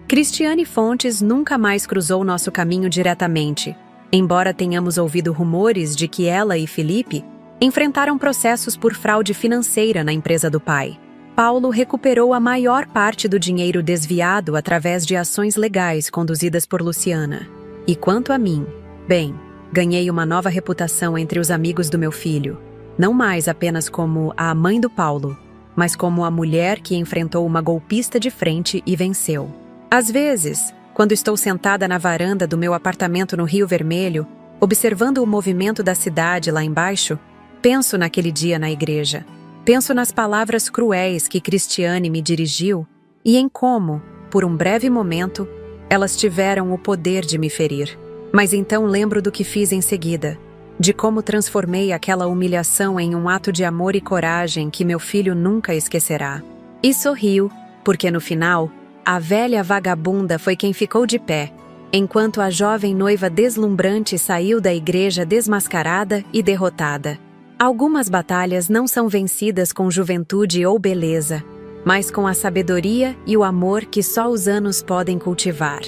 Cristiane Fontes nunca mais cruzou nosso caminho diretamente, embora tenhamos ouvido rumores de que ela e Felipe enfrentaram processos por fraude financeira na empresa do pai. Paulo recuperou a maior parte do dinheiro desviado através de ações legais conduzidas por Luciana. E quanto a mim, bem, ganhei uma nova reputação entre os amigos do meu filho, não mais apenas como a mãe do Paulo, mas como a mulher que enfrentou uma golpista de frente e venceu. Às vezes, quando estou sentada na varanda do meu apartamento no Rio Vermelho, observando o movimento da cidade lá embaixo, penso naquele dia na igreja. Penso nas palavras cruéis que Cristiane me dirigiu e em como, por um breve momento, elas tiveram o poder de me ferir. Mas então lembro do que fiz em seguida, de como transformei aquela humilhação em um ato de amor e coragem que meu filho nunca esquecerá. E sorriu, porque no final, a velha vagabunda foi quem ficou de pé, enquanto a jovem noiva deslumbrante saiu da igreja desmascarada e derrotada. Algumas batalhas não são vencidas com juventude ou beleza, mas com a sabedoria e o amor que só os anos podem cultivar.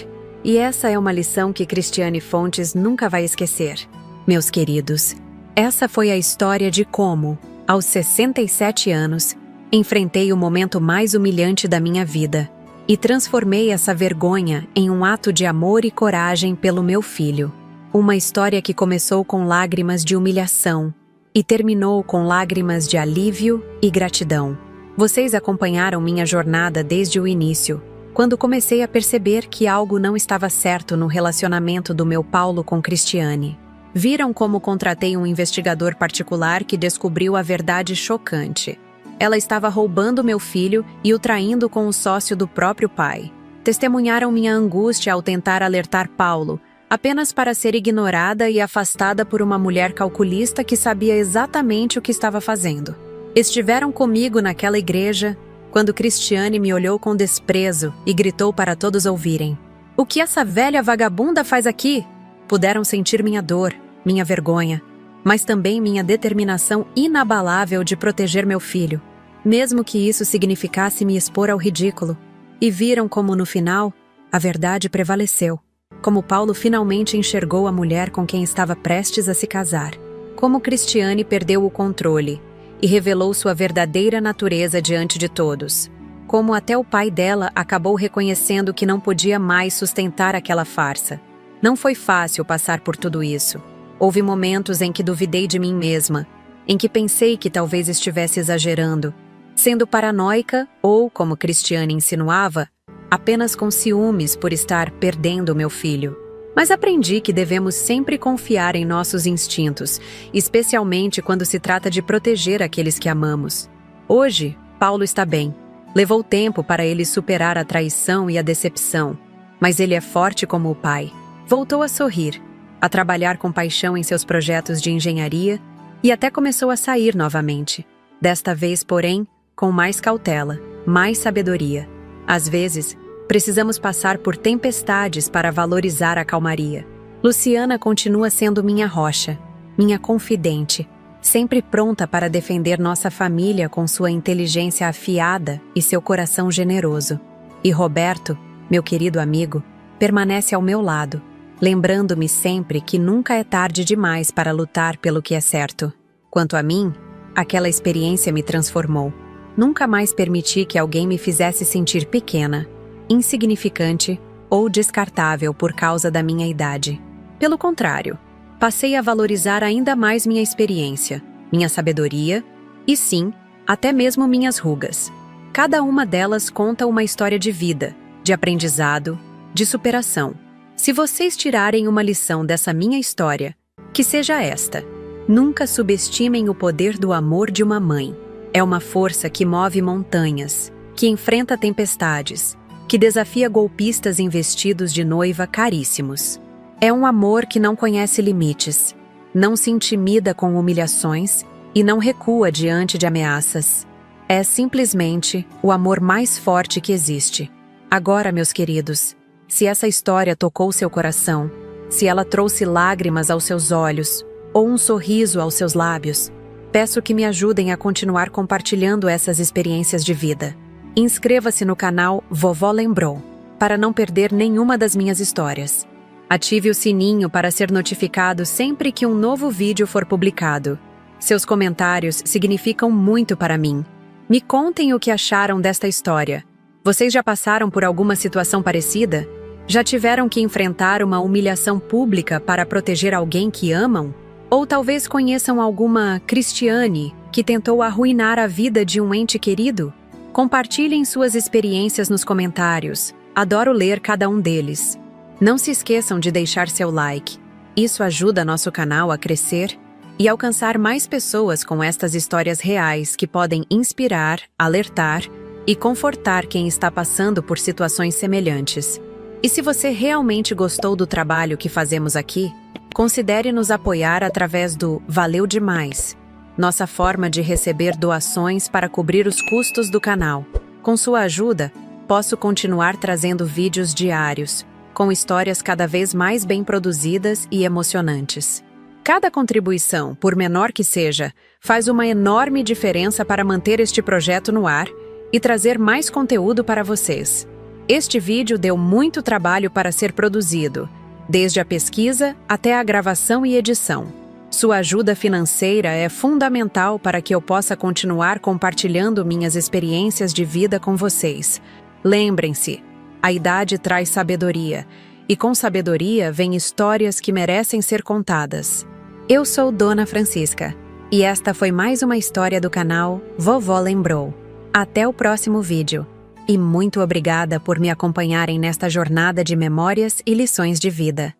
E essa é uma lição que Cristiane Fontes nunca vai esquecer. Meus queridos, essa foi a história de como, aos 67 anos, enfrentei o momento mais humilhante da minha vida e transformei essa vergonha em um ato de amor e coragem pelo meu filho. Uma história que começou com lágrimas de humilhação e terminou com lágrimas de alívio e gratidão. Vocês acompanharam minha jornada desde o início, quando comecei a perceber que algo não estava certo no relacionamento do meu Paulo com Cristiane. Viram como contratei um investigador particular que descobriu a verdade chocante. Ela estava roubando meu filho e o traindo com o sócio do próprio pai. Testemunharam minha angústia ao tentar alertar Paulo, apenas para ser ignorada e afastada por uma mulher calculista que sabia exatamente o que estava fazendo. Estiveram comigo naquela igreja, quando Cristiane me olhou com desprezo e gritou para todos ouvirem. "O que essa velha vagabunda faz aqui?" Puderam sentir minha dor, minha vergonha, mas também minha determinação inabalável de proteger meu filho. mesmo que isso significasse me expor ao ridículo. E viram como, no final, a verdade prevaleceu. Como Paulo finalmente enxergou a mulher com quem estava prestes a se casar. Como Cristiane perdeu o controle e revelou sua verdadeira natureza diante de todos. Como até o pai dela acabou reconhecendo que não podia mais sustentar aquela farsa. Não foi fácil passar por tudo isso. Houve momentos em que duvidei de mim mesma, em que pensei que talvez estivesse exagerando, sendo paranoica ou, como Cristiane insinuava, apenas com ciúmes por estar perdendo meu filho. Mas aprendi que devemos sempre confiar em nossos instintos, especialmente quando se trata de proteger aqueles que amamos. Hoje, Paulo está bem. Levou tempo para ele superar a traição e a decepção, mas ele é forte como o pai. Voltou a sorrir, a trabalhar com paixão em seus projetos de engenharia e até começou a sair novamente. Desta vez, porém, com mais cautela, mais sabedoria. Às vezes, precisamos passar por tempestades para valorizar a calmaria. Luciana continua sendo minha rocha, minha confidente, sempre pronta para defender nossa família com sua inteligência afiada e seu coração generoso. E Roberto, meu querido amigo, permanece ao meu lado, lembrando-me sempre que nunca é tarde demais para lutar pelo que é certo. Quanto a mim, aquela experiência me transformou. Nunca mais permiti que alguém me fizesse sentir pequena, insignificante ou descartável por causa da minha idade. Pelo contrário, passei a valorizar ainda mais minha experiência, minha sabedoria e, sim, até mesmo minhas rugas. Cada uma delas conta uma história de vida, de aprendizado, de superação. Se vocês tirarem uma lição dessa minha história, que seja esta: nunca subestimem o poder do amor de uma mãe. É uma força que move montanhas, que enfrenta tempestades, que desafia golpistas em vestidos de noiva caríssimos. É um amor que não conhece limites, não se intimida com humilhações e não recua diante de ameaças. É simplesmente o amor mais forte que existe. Agora, meus queridos, se essa história tocou seu coração, se ela trouxe lágrimas aos seus olhos ou um sorriso aos seus lábios, peço que me ajudem a continuar compartilhando essas experiências de vida. Inscreva-se no canal Vovó Lembrou, para não perder nenhuma das minhas histórias. Ative o sininho para ser notificado sempre que um novo vídeo for publicado. Seus comentários significam muito para mim. Me contem o que acharam desta história. Vocês já passaram por alguma situação parecida? Já tiveram que enfrentar uma humilhação pública para proteger alguém que amam? Ou talvez conheçam alguma Cristiane que tentou arruinar a vida de um ente querido? Compartilhem suas experiências nos comentários. Adoro ler cada um deles. Não se esqueçam de deixar seu like. Isso ajuda nosso canal a crescer e alcançar mais pessoas com estas histórias reais que podem inspirar, alertar e confortar quem está passando por situações semelhantes. E se você realmente gostou do trabalho que fazemos aqui, considere nos apoiar através do Valeu Demais, nossa forma de receber doações para cobrir os custos do canal. Com sua ajuda, posso continuar trazendo vídeos diários, com histórias cada vez mais bem produzidas e emocionantes. Cada contribuição, por menor que seja, faz uma enorme diferença para manter este projeto no ar e trazer mais conteúdo para vocês. Este vídeo deu muito trabalho para ser produzido, desde a pesquisa até a gravação e edição. Sua ajuda financeira é fundamental para que eu possa continuar compartilhando minhas experiências de vida com vocês. Lembrem-se, a idade traz sabedoria, e com sabedoria vem histórias que merecem ser contadas. Eu sou Dona Francisca, e esta foi mais uma história do canal Vovó Lembrou. Até o próximo vídeo, e muito obrigada por me acompanharem nesta jornada de memórias e lições de vida.